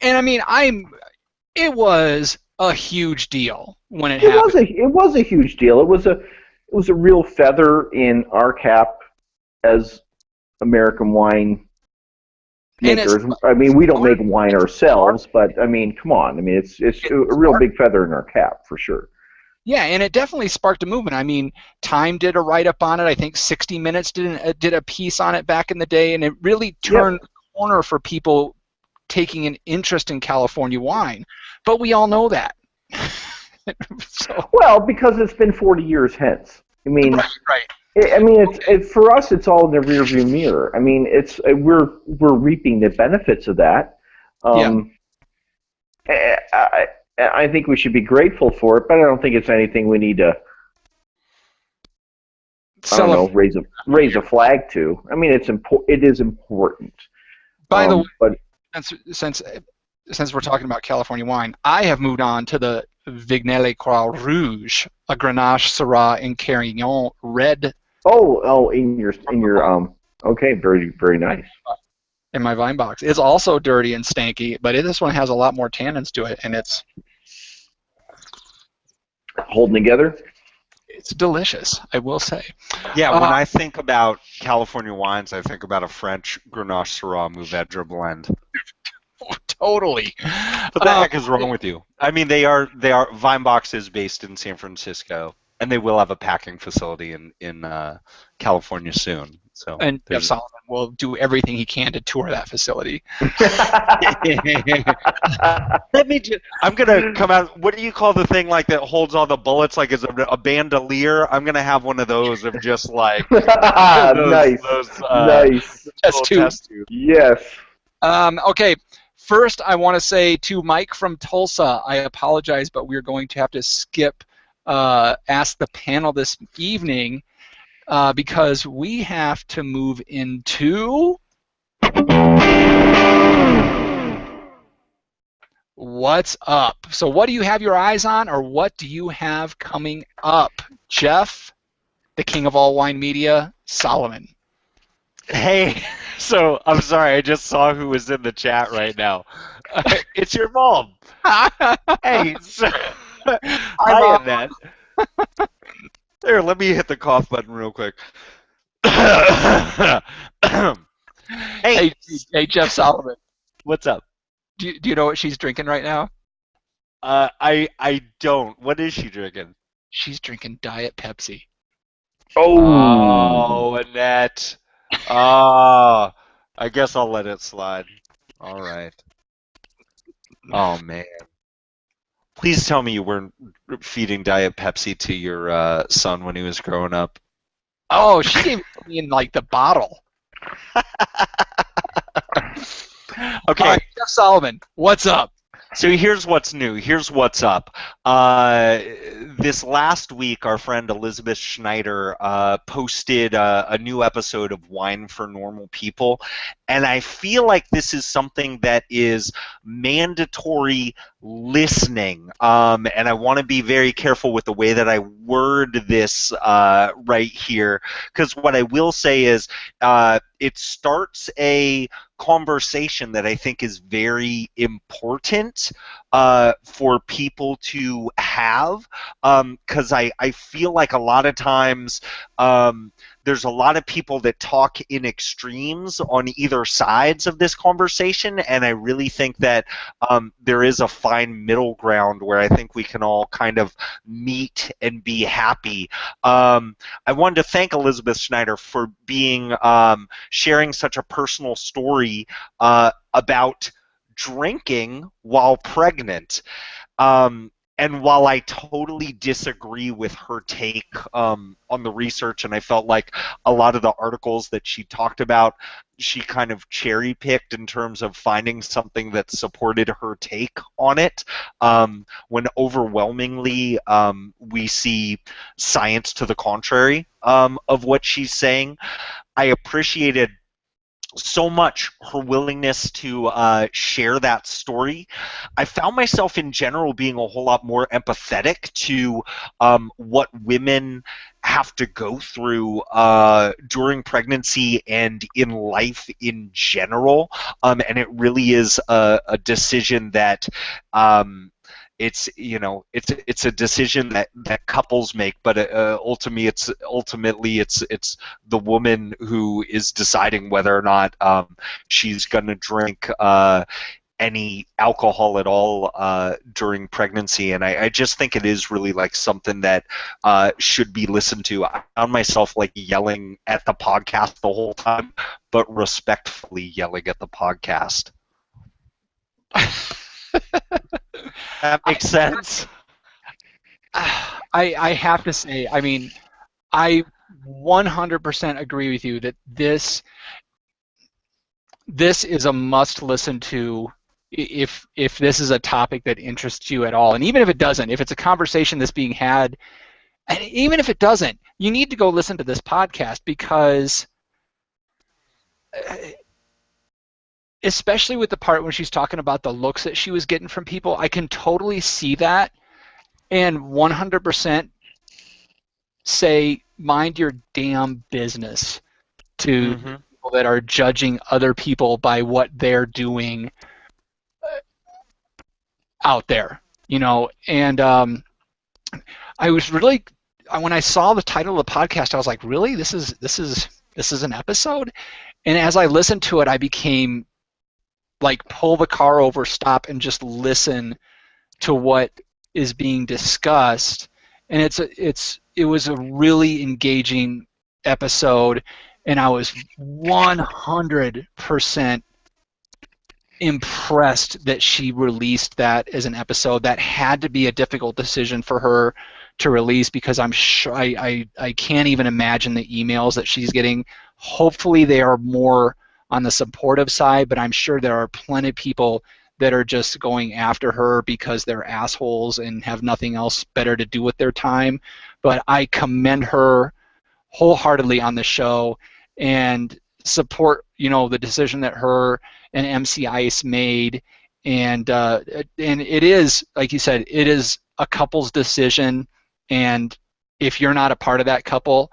And I mean, it was a huge deal when it happened. It was a huge deal. It was a real feather in our cap as American wine makers. I mean, we don't make wine ourselves, but I mean, come on. I mean, it's a real big feather in our cap for sure. Yeah, and it definitely sparked a movement. I mean, Time did a write-up on it. I think 60 Minutes did a piece on it back in the day, and it really turned the corner for people taking an interest in California wine. But we all know that. Well, because it's been 40 years hence. I mean, right. I mean, for us, it's all in the rearview mirror. I mean, we're reaping the benefits of that. I think we should be grateful for it, but I don't think it's anything we need to. I don't know, raise a flag to. I mean, it is important. By the way, but since we're talking about California wine, I have moved on to the Vignelle Croix Rouge, a Grenache, Syrah, and Carignan red. Oh, in your okay, very, very nice. In my vine box. It's also dirty and stanky, but this one has a lot more tannins to it, and it's holding together. It's delicious, I will say. Yeah, when I think about California wines, I think about a French Grenache Syrah Mourvedre blend. Totally. What the heck is wrong with you? I mean, they are Vinebox is based in San Francisco, and they will have a packing facility in California soon. So And Jeff there's Solomon will do everything he can to tour that facility. Let me just. I'm gonna come out. What do you call the thing like that holds all the bullets? Like is a bandolier? I'm gonna have one of those of just like Nice. those Nice. Test little tube. test tubes. Yes. Okay, first I want to say to Mike from Tulsa, I apologize, but we're going to have to skip Ask the Panel this evening because we have to move into What's Up. So what do you have your eyes on, or what do you have coming up? Jeff, the king of all wine media, Solomon. Hey, so I'm sorry, I just saw who was in the chat right now. It's your mom. Hey, so, hi, Mom. Annette. There, let me hit the cough button real quick. Hey, Hey, Jeff Solomon. what's up? Do you know what she's drinking right now? I don't. What is she drinking? She's drinking Diet Pepsi. Oh, Annette. Oh, I guess I'll let it slide. All right. Oh man. Please tell me you weren't feeding Diet Pepsi to your son when he was growing up. Oh, she gave it to me in like the bottle. Okay. All right, Jeff Solomon, what's up? So here's what's new. Here's what's up. This last week, our friend Elizabeth Schneider posted a new episode of Wine for Normal People, and I feel like this is something that is mandatory listening. And I want to be very careful with the way that I word this right here, because what I will say is it starts a conversation that I think is very important for people to have, because I feel like a lot of times there's a lot of people that talk in extremes on either sides of this conversation, and I really think that there is a fine middle ground where I think we can all kind of meet and be happy. I wanted to thank Elizabeth Schneider for being sharing such a personal story about drinking while pregnant. And while I totally disagree with her take on the research, and I felt like a lot of the articles that she talked about, she kind of cherry-picked in terms of finding something that supported her take on it, when overwhelmingly we see science to the contrary of what she's saying. I appreciated so much her willingness to share that story. I found myself in general being a whole lot more empathetic to what women have to go through during pregnancy and in life in general, and it really is a decision that it's a decision that couples make, but ultimately it's the woman who is deciding whether or not she's going to drink any alcohol at all during pregnancy, and I just think it is really like something that should be listened to. I found myself like yelling at the podcast the whole time, but respectfully yelling at the podcast. That makes sense. I have to say, I mean, I 100% agree with you that this is a must listen to if this is a topic that interests you at all. And even if it doesn't, if it's a conversation that's being had, and even if it doesn't, you need to go listen to this podcast, because especially with the part when she's talking about the looks that she was getting from people, I can totally see that and 100% say, mind your damn business to people that are judging other people by what they're doing out there, And I was really when I saw the title of the podcast, I was like, really? This is an episode? And as I listened to it, I became like, pull the car over, stop, and just listen to what is being discussed. And it was a really engaging episode, and I was 100% impressed that she released that as an episode. That had to be a difficult decision for her to release, because I'm sure I can't even imagine the emails that she's getting. Hopefully they are more on the supportive side, but I'm sure there are plenty of people that are just going after her because they're assholes and have nothing else better to do with their time. But I commend her wholeheartedly on the show and support, the decision that her and MC Ice made. And it is, like you said, it is a couple's decision, and if you're not a part of that couple,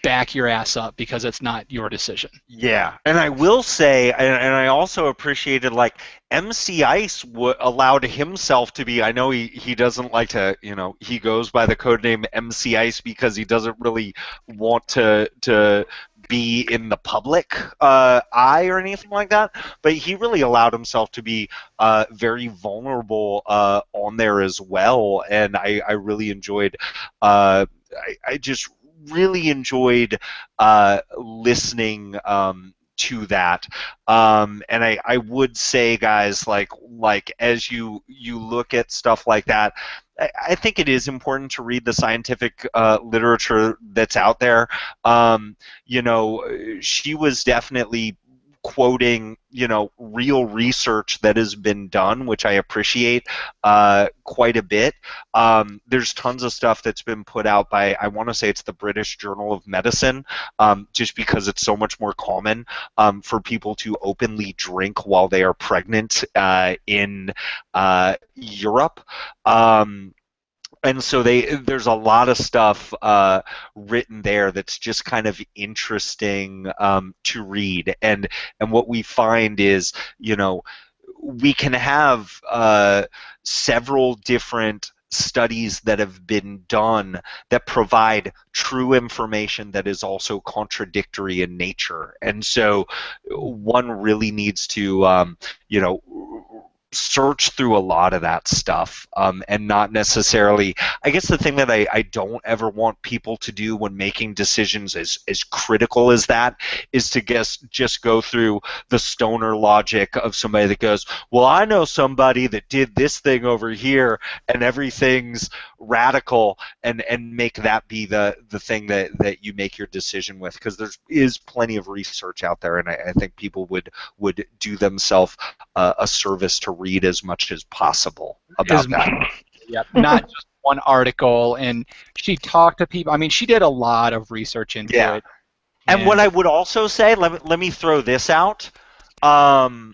back your ass up, because it's not your decision. Yeah, and I will say, and I also appreciated, like, MC Ice allowed himself to be. I know he doesn't like to, he goes by the code name MC Ice because he doesn't really want to be in the public eye or anything like that. But he really allowed himself to be very vulnerable on there as well, and I really enjoyed. I just really enjoyed listening to that, and I would say, guys, like as you look at stuff like that, I think it is important to read the scientific literature that's out there. She was definitely quoting, real research that has been done, which I appreciate quite a bit. There's tons of stuff that's been put out by, I want to say it's the British Journal of Medicine, just because it's so much more common for people to openly drink while they are pregnant in Europe. And so there's a lot of stuff written there that's just kind of interesting to read. And what we find is, we can have several different studies that have been done that provide true information that is also contradictory in nature. And so one really needs to, search through a lot of that stuff, and not necessarily. I guess the thing that I don't ever want people to do when making decisions as critical as that is to just go through the stoner logic of somebody that goes, well, I know somebody that did this thing over here and everything's radical, and make that be the thing that you make your decision with, because there is plenty of research out there, and I think people would do themselves a service to read as much as possible about that. Yep, not just one article. And she talked to people. I mean, she did a lot of research into it. And what I would also say, let me throw this out. We're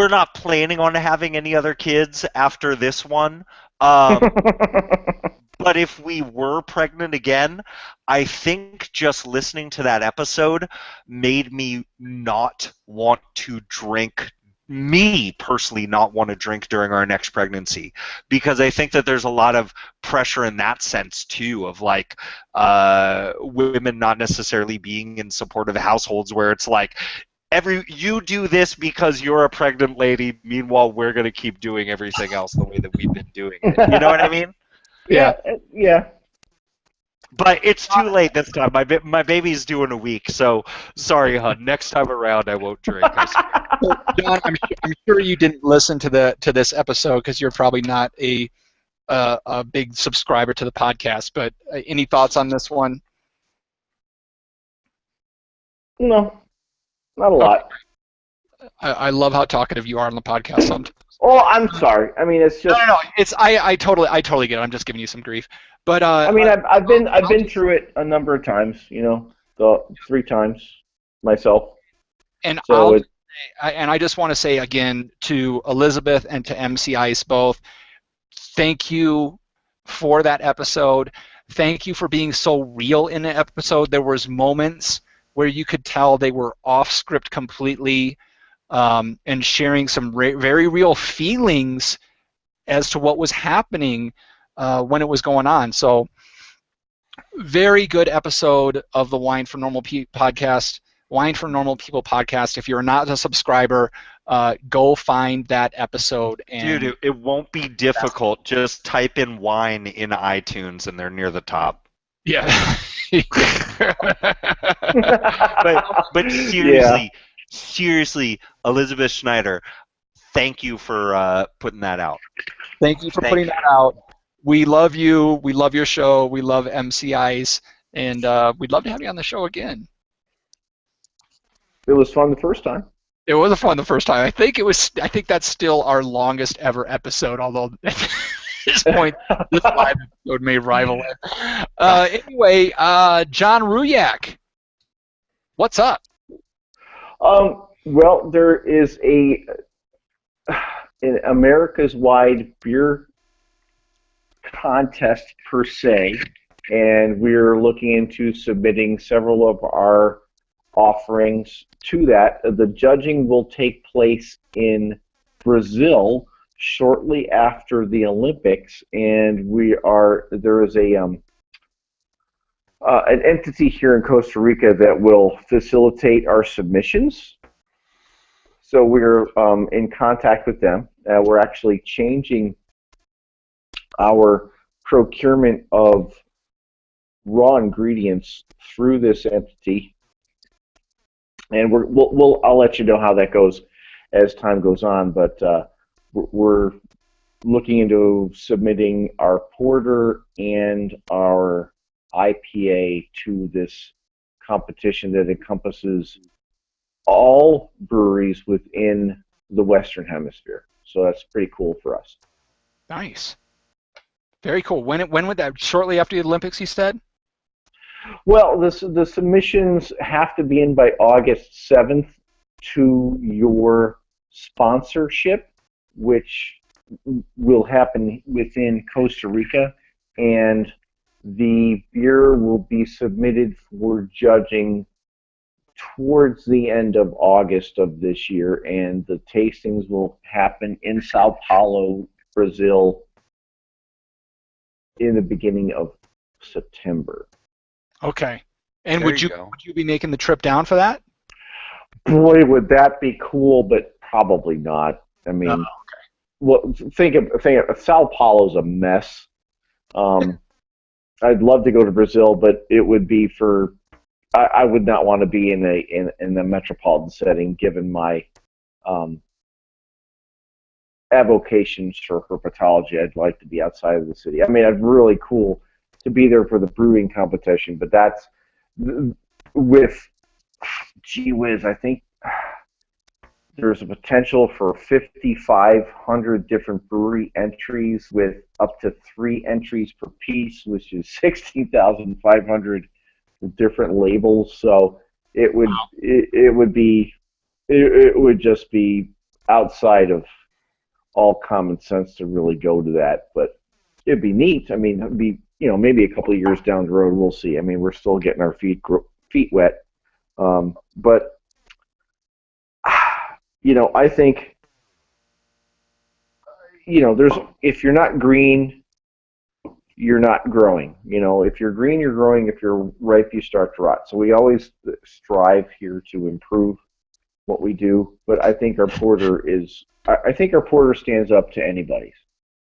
not planning on having any other kids after this one. But if we were pregnant again, I think just listening to that episode made me not want to drink. Me personally not want to drink during our next pregnancy, because I think that there's a lot of pressure in that sense too, of like women not necessarily being in supportive households where it's like, you do this because you're a pregnant lady, meanwhile we're going to keep doing everything else the way that we've been doing it. You know what I mean? Yeah. But it's too late this time. My baby's due in a week, so sorry, hon. Next time around, I won't drink. I swear. Well, John, I'm sure you didn't listen to this episode because you're probably not a big subscriber to the podcast. But any thoughts on this one? No, not a lot. I love how talkative you are on the podcast sometimes. Oh, I'm sorry. I mean, it's just. No. It's I totally get it. I'm just giving you some grief. But I mean, I've been through it a number of times. The 3 times myself. And So I just want to say again to Elizabeth and to MC Ice both, thank you for that episode. Thank you for being so real in the episode. There was moments where you could tell they were off script completely, and sharing some very real feelings as to what was happening when it was going on. So very good episode of the Wine for Normal podcast, Wine for Normal People podcast. If you're not a subscriber, go find that episode. And Dude, it won't be difficult. Just type in wine in iTunes and they're near the top. yeah. But seriously, Elizabeth Schneider, thank you for putting that out. Thank you for putting that out. We love you. We love your show. We love MCIs, and we'd love to have you on the show again. It was fun the first time. It was fun the first time. I think that's still our longest ever episode. Although at this point, this live episode may rival it. Anyway, John Ruyak, what's up? Well, there is an America's wide beer contest per se, and we're looking into submitting several of our offerings to that. The judging will take place in Brazil shortly after the Olympics, and there is an entity here in Costa Rica that will facilitate our submissions. So we're in contact with them. We're actually changing our procurement of raw ingredients through this entity, and I'll let you know how that goes as time goes on. But we're looking into submitting our porter and our IPA to this competition that encompasses all breweries within the Western Hemisphere. So that's pretty cool for us. Nice. Very cool. When would that? Shortly after the Olympics, you said? Well, the submissions have to be in by August 7th to your sponsorship, which will happen within Costa Rica, and the beer will be submitted for judging towards the end of August of this year, and the tastings will happen in Sao Paulo, Brazil, in the beginning of September. Okay. And There would you you go. be making the trip down for that? Boy, would that be cool, but probably not. I mean, okay. well, think of Sao Paulo's a mess. I'd love to go to Brazil, but it would be for I would not want to be in the metropolitan setting, given my avocations for herpetology. I'd like to be outside of the city. I mean, it's really cool to be there for the brewing competition, but that's with, gee whiz, I think there's a potential for 5,500 different brewery entries with up to 3 entries per piece, which is 16,500 different labels. So it would it would just be outside of all common sense to really go to that, but it'd be neat. I mean, it'd be, maybe a couple of years down the road, we'll see. I mean, we're still getting our feet wet, but I think if you're not green, you're not growing. If you're green, you're growing. If you're ripe, you start to rot. So we always strive here to improve what we do, but I think our porter stands up to anybody's.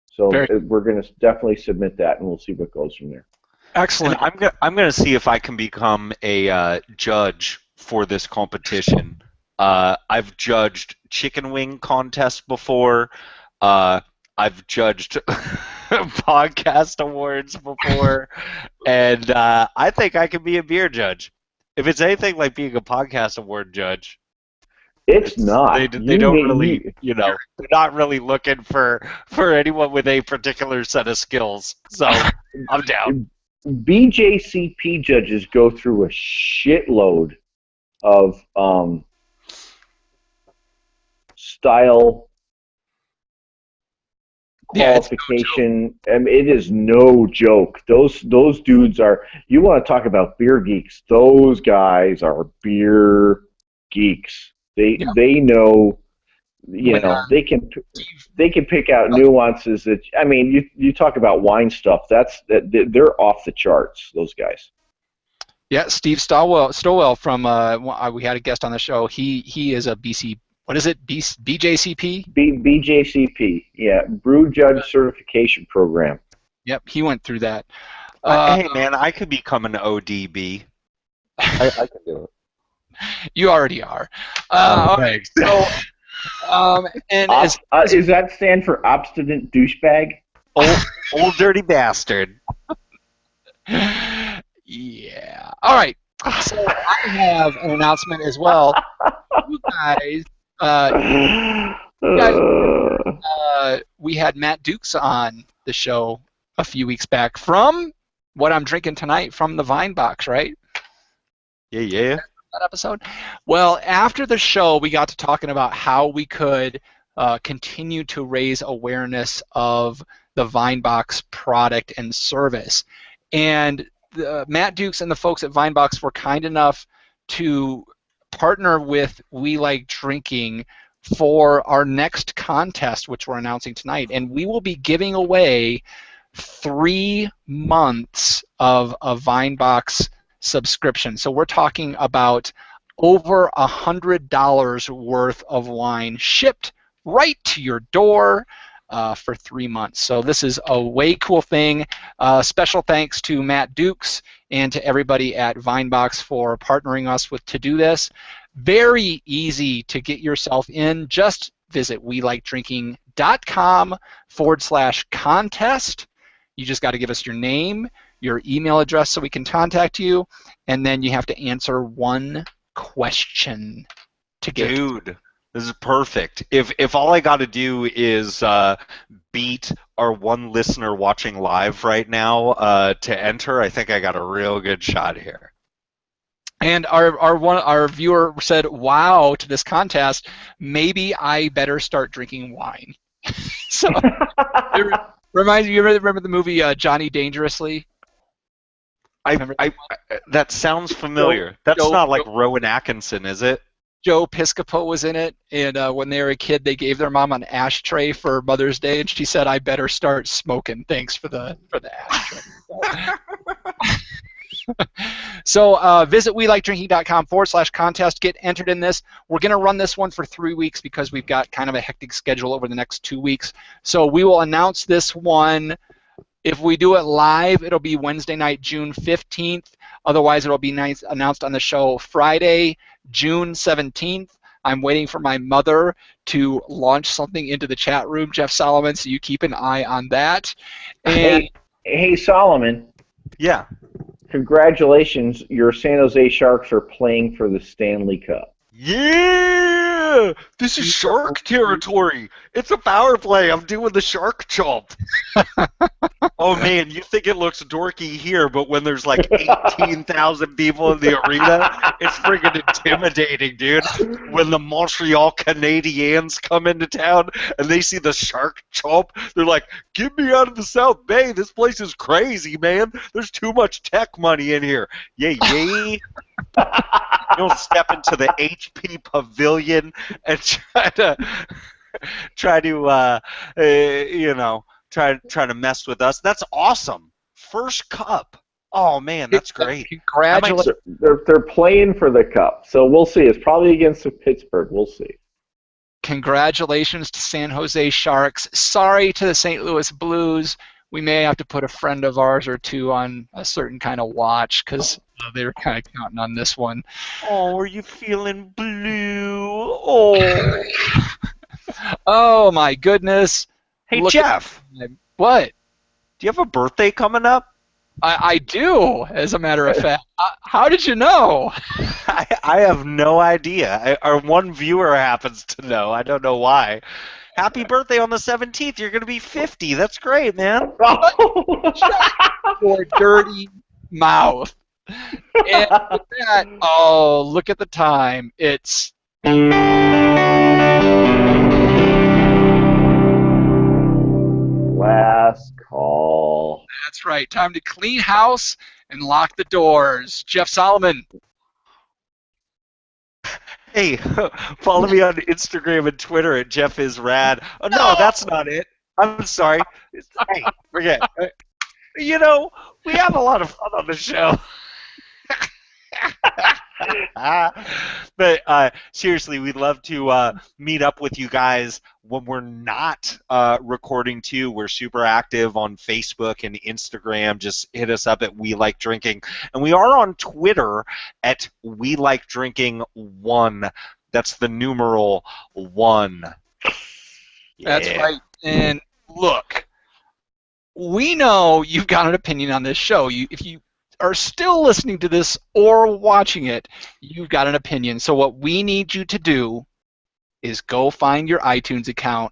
So we're going to definitely submit that, and we'll see what goes from there. Excellent. And I'm gonna see if I can become a judge for this competition. I've judged chicken wing contests before. I've judged podcast awards before, and I think I can be a beer judge. If it's anything like being a podcast award judge, it's not. They don't really, they're not really looking for anyone with a particular set of skills. So I'm down. BJCP judges go through a shitload of style qualification. I mean, it is no joke. Those dudes are. You want to talk about beer geeks? Those guys are beer geeks. They know You know, they can pick out nuances that, I mean, you talk about wine stuff. They're off the charts. Those guys. Yeah, Steve Stowell from we had a guest on the show. He is a BC. What is it? BJCP? BJCP. Yeah, Brew Judge Certification Program. Yep, he went through that. Hey, man, I could become an ODB. I can do it. You already are. Thanks. So, and as does that stand for obstinate douchebag? Old dirty bastard. Yeah. All right. So I have an announcement as well. You guys, we had Matt Dukes on the show a few weeks back from What I'm Drinking Tonight from the Vine Box, right? Yeah. That episode. Well, after the show, we got to talking about how we could continue to raise awareness of the Vinebox product and service. And Matt Dukes and the folks at Vinebox were kind enough to partner with We Like Drinking for our next contest, which we're announcing tonight. And we will be giving away 3 months of a Vinebox subscription. So we're talking about over $100 worth of wine shipped right to your door for 3 months. So this is a way cool thing. Special thanks to Matt Dukes and to everybody at Vinebox for partnering us to do this. Very easy to get yourself in. Just visit welikedrinking.com/contest. You just got to give us your name, your email address so we can contact you, and then you have to answer one question to get. Dude, this is perfect. If all I got to do is beat our one listener watching live right now to enter, I think I got a real good shot here. And our viewer said, "Wow!" to this contest. Maybe I better start drinking wine. So it reminds you. Remember the movie Johnny Dangerously? That sounds familiar. That's not like Rowan Atkinson, is it? Joe Piscopo was in it, and when they were a kid, they gave their mom an ashtray for Mother's Day, and she said, "I better start smoking. Thanks for the ashtray." So visit welikedrinking.com/contest. Get entered in this. We're going to run this one for 3 weeks because we've got kind of a hectic schedule over the next 2 weeks. So we will announce this one. If we do it live, it'll be Wednesday night, June 15th. Otherwise, it'll be announced on the show Friday, June 17th. I'm waiting for my mother to launch something into the chat room, Jeff Solomon, so you keep an eye on that. And hey Solomon. Yeah. Congratulations, your San Jose Sharks are playing for the Stanley Cup. Yeah! This is shark territory. It's a power play. I'm doing the shark chomp. Oh, man, you think it looks dorky here, but when there's like 18,000 people in the arena, it's friggin' intimidating, dude. When the Montreal Canadiens come into town and they see the shark chomp, they're like, get me out of the South Bay. This place is crazy, man. There's too much tech money in here. Yay. You'll step into the HP Pavilion and try to mess with us. That's awesome. First cup. Oh man, that's great. Congratulations. They're playing for the cup, so we'll see. It's probably against Pittsburgh. We'll see. Congratulations to San Jose Sharks. Sorry to the St. Louis Blues. We may have to put a friend of ours or two on a certain kind of watch because they were kind of counting on this one. Oh, are you feeling blue? Oh. Oh my goodness. Hey, Jeff. What? Do you have a birthday coming up? I do, as a matter of fact. How did you know? I have no idea. Our one viewer happens to know. I don't know why. Happy birthday on the 17th. You're going to be 50. That's great, man. Your dirty mouth. And with that, oh, look at the time. It's last call. That's right. Time to clean house and lock the doors. Jeff Solomon. Hey, follow me on Instagram and Twitter at Jeff is Rad. Oh, no, that's not it. I'm sorry. Hey, forget. You know, we have a lot of fun on the show. But seriously, we'd love to meet up with you guys when we're not recording too. We're super active on Facebook and Instagram. Just hit us up at We Like Drinking. And we are on Twitter at We Like Drinking 1. That's the numeral 1. That's Yeah. right. And look, we know you've got an opinion on this show. If you are still listening to this or watching it, you've got an opinion. So what we need you to do is go find your iTunes account,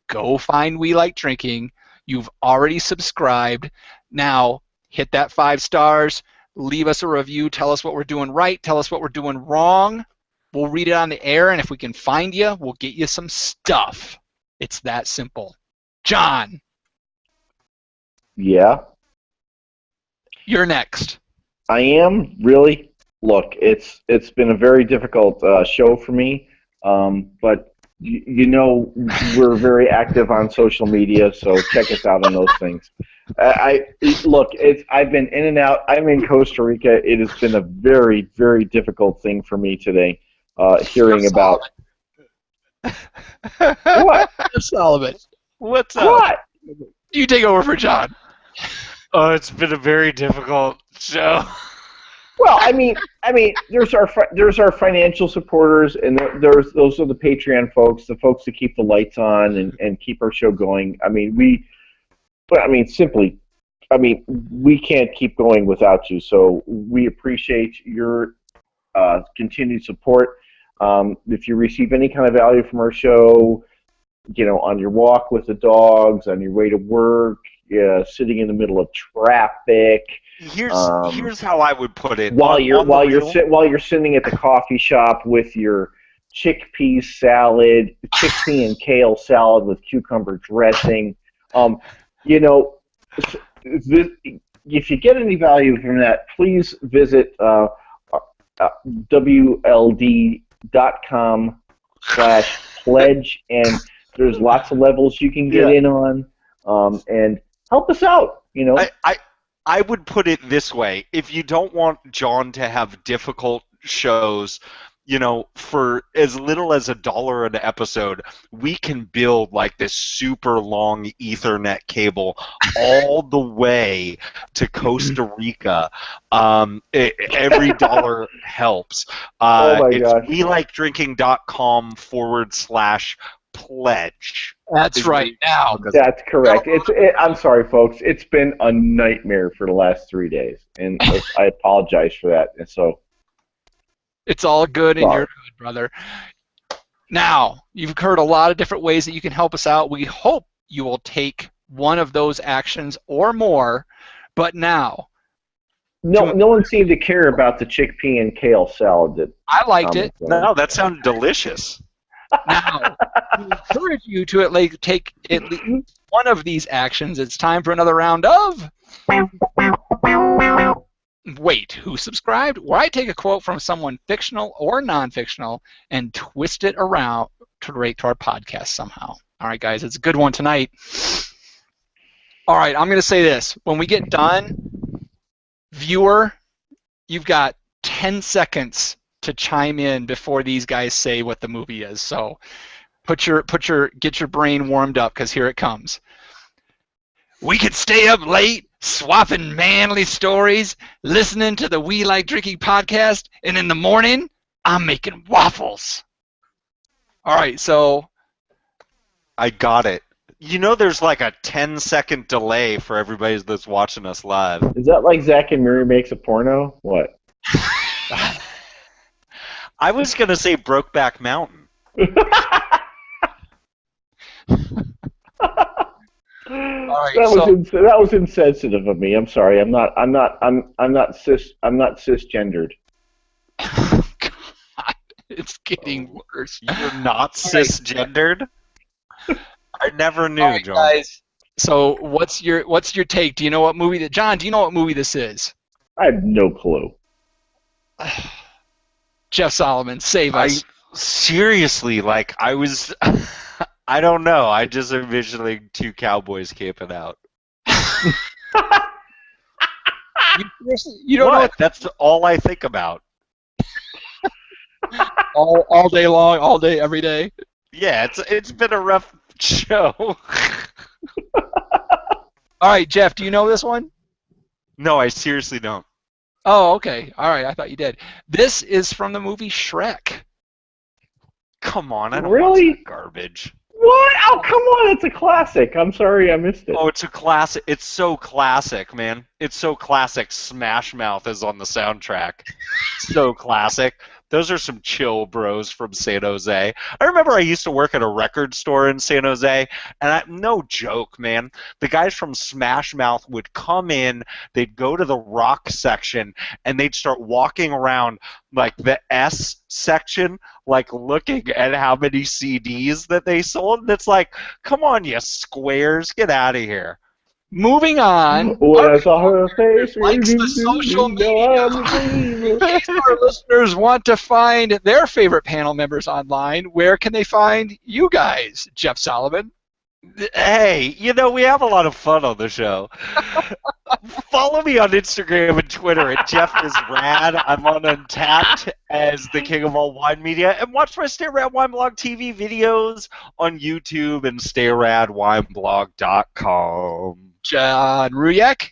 go find We Like Drinking. You've already subscribed. Now hit that 5 stars, leave us a review, tell us what we're doing right, tell us what we're doing wrong. We'll read it on the air, and if we can find you, we'll get you some stuff. It's that simple. John, Yeah, you're next. I am really. Look, it's been a very difficult show for me, but you know we're very active on social media, so check us out on those things. Look. I've been in and out. I'm in Costa Rica. It has been a very, very difficult thing for me today, hearing about what? Solomon, What's up? What? you take over for John. Oh, it's been a very difficult show. Well, I mean, there's our financial supporters, and those are the Patreon folks, the folks that keep the lights on and keep our show going. Simply, we can't keep going without you. So we appreciate your continued support. If you receive any kind of value from our show, on your walk with the dogs, on your way to work, sitting in the middle of traffic. Here's how I would put it. While On you're sitting at the coffee shop with your chickpea salad, chickpea and kale salad with cucumber dressing, if you get any value from that, please visit WLD.com/pledge, and there's lots of levels you can get in on, and help us out. I would put it this way: if you don't want John to have difficult shows, for as little as $1 an episode, we can build like this super long Ethernet cable all the way to Costa Rica. Every dollar helps. Oh my it's gosh. WeLikeDrinking.com/pledge. That's right. Now, That's correct. I'm sorry, folks. It's been a nightmare for the last 3 days, and I apologize for that. And so. it's all good and you're good, brother. Now, you've heard a lot of different ways that you can help us out. We hope you will take one of those actions or more, but now... No one seemed to care about the chickpea and kale salad. I liked it. No, that sounded delicious. Now, we encourage you to take at least one of these actions. It's time for another round of... Wait, who subscribed? Where I take a quote from someone fictional or non-fictional and twist it around to relate to our podcast somehow. All right, guys, it's a good one tonight. All right, I'm going to say this. When we get done, viewer, you've got 10 seconds to chime in before these guys say what the movie is. So get your brain warmed up, because here it comes. We could stay up late swapping manly stories, listening to the We Like Drinking podcast, and in the morning, I'm making waffles. All right, so... I got it. There's like a 10-second delay for everybody that's watching us live. Is that like Zach and Miri makes a porno? What? I was going to say Brokeback Mountain. Right, that was insensitive of me. I'm sorry. I'm not cisgendered. God, it's getting worse. You're not cisgendered? I never knew, All right, John. guys. So what's your take? Do you know what movie John, do you know what movie this is? I have no clue. Jeff Solomon, save us. Seriously, like I was, I don't know. I just envisioning two cowboys camping out. You don't know What? That's all I think about. all day long, all day, every day. Yeah, it's been a rough show. All right, Jeff, do you know this one? No, I seriously don't. Oh, okay. All right, I thought you did. This is from the movie Shrek. Come on, I don't watch Really? that garbage. What? Oh, come on! It's a classic. I'm sorry I missed it. Oh, it's a classic. It's so classic, man. It's so classic. Smash Mouth is on the soundtrack. So classic. Those are some chill bros from San Jose. I remember I used to work at a record store in San Jose, and no joke, man. The guys from Smash Mouth would come in, they'd go to the rock section, and they'd start walking around like the S section, like looking at how many CDs that they sold. And it's like, come on, you squares, get out of here. Moving on. When I saw her face, Likes the social media. In case our listeners want to find their favorite panel members online, where can they find you guys, Jeff Solomon? Hey, we have a lot of fun on the show. Follow me on Instagram and Twitter at Jeff is Rad. I'm on Untapped as the king of all wine media. And watch my Stay Rad Wine Blog TV videos on YouTube and StayRadWineblog.com. John Ruyak?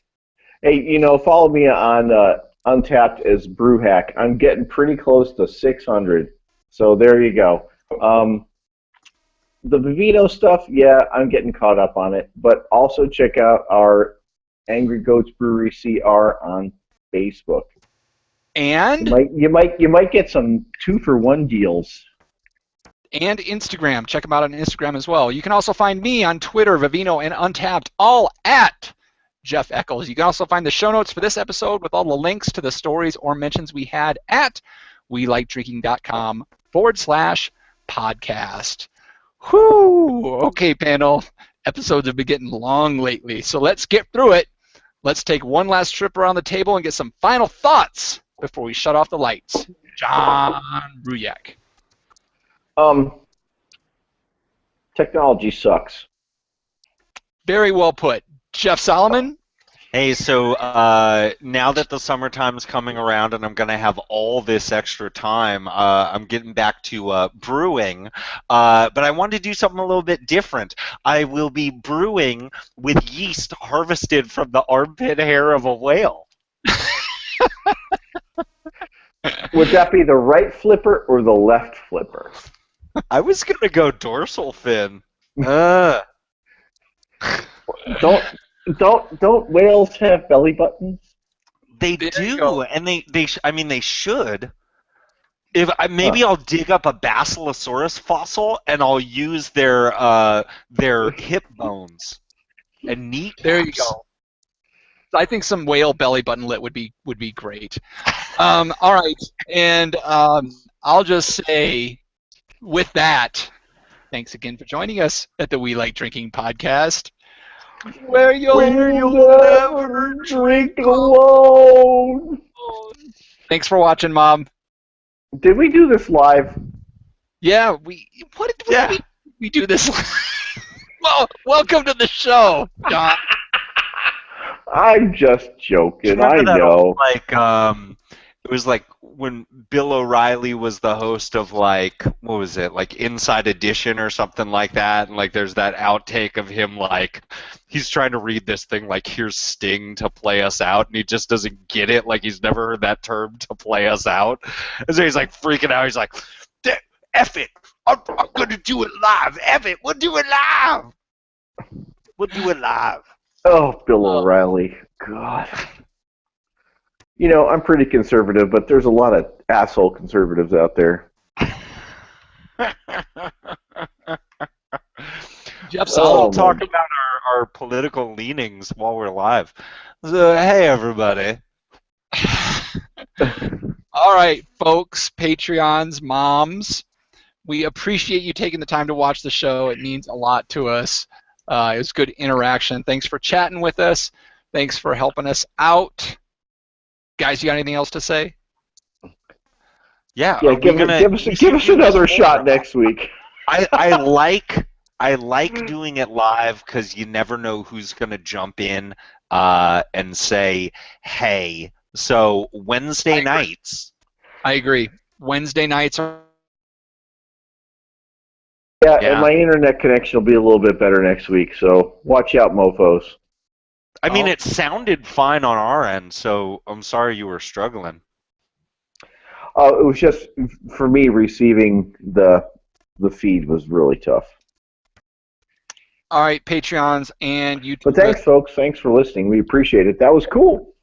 Hey, follow me on Untapped as Brewhack. I'm getting pretty close to 600, so there you go. The Vivino stuff, yeah, I'm getting caught up on it, but also check out our Angry Goats Brewery CR on Facebook. And you might get some 2-for-1 deals. And Instagram. Check them out on Instagram as well. You can also find me on Twitter, Vivino, and Untapped, all at Jeff Eccles. You can also find the show notes for this episode with all the links to the stories or mentions we had at welikedrinking.com/podcast. Whew! Okay, panel. Episodes have been getting long lately, so let's get through it. Let's take one last trip around the table and get some final thoughts before we shut off the lights. John Ruyak. Technology sucks. Very well put. Jeff Solomon? Hey, so now that the summertime's coming around and I'm going to have all this extra time, I'm getting back to brewing, but I wanted to do something a little bit different. I will be brewing with yeast harvested from the armpit hair of a whale. Would that be the right flipper or the left flipper? I was going to go dorsal fin. Don't whales have belly buttons? They do, and they should. Maybe I'll dig up a Basilosaurus fossil and I'll use their hip bones and kneecaps. There you go. I think some whale belly button lit would be great. All right, and I'll just say, with that, thanks again for joining us at the We Like Drinking podcast, where you'll never drink alone. Thanks for watching, Mom. Did we do this live? Yeah, we do this. Well, welcome to the show, John. I'm just joking. I Remember that know. old, it was like when Bill O'Reilly was the host of what was it, like Inside Edition or something like that, and there's that outtake of him he's trying to read this thing here's Sting to play us out, and he just doesn't get it, he's never heard that term, to play us out, and so he's freaking out. He's like, F it, I'm gonna do it live. F it, we'll do it live. Oh, Bill O'Reilly. God. I'm pretty conservative, but there's a lot of asshole conservatives out there. Jeff We'll Solomon. talk about our political leanings while we're live. So, hey, everybody. All right, folks, Patreons, moms, we appreciate you taking the time to watch the show. It means a lot to us. It was good interaction. Thanks for chatting with us. Thanks for helping us out. Guys, you got anything else to say? Yeah. Yeah, Are we gonna? give us another shot next week. I like doing it live because you never know who's gonna jump in and say, "Hey." So Wednesday nights. I agree. Wednesday nights are. Yeah, and Yeah. my internet connection will be a little bit better next week, so watch out, mofos. I mean, Oh. it sounded fine on our end, so I'm sorry you were struggling. It was just for me receiving the feed was really tough. All right, Patreons and YouTube. But thanks, folks. Thanks for listening. We appreciate it. That was cool.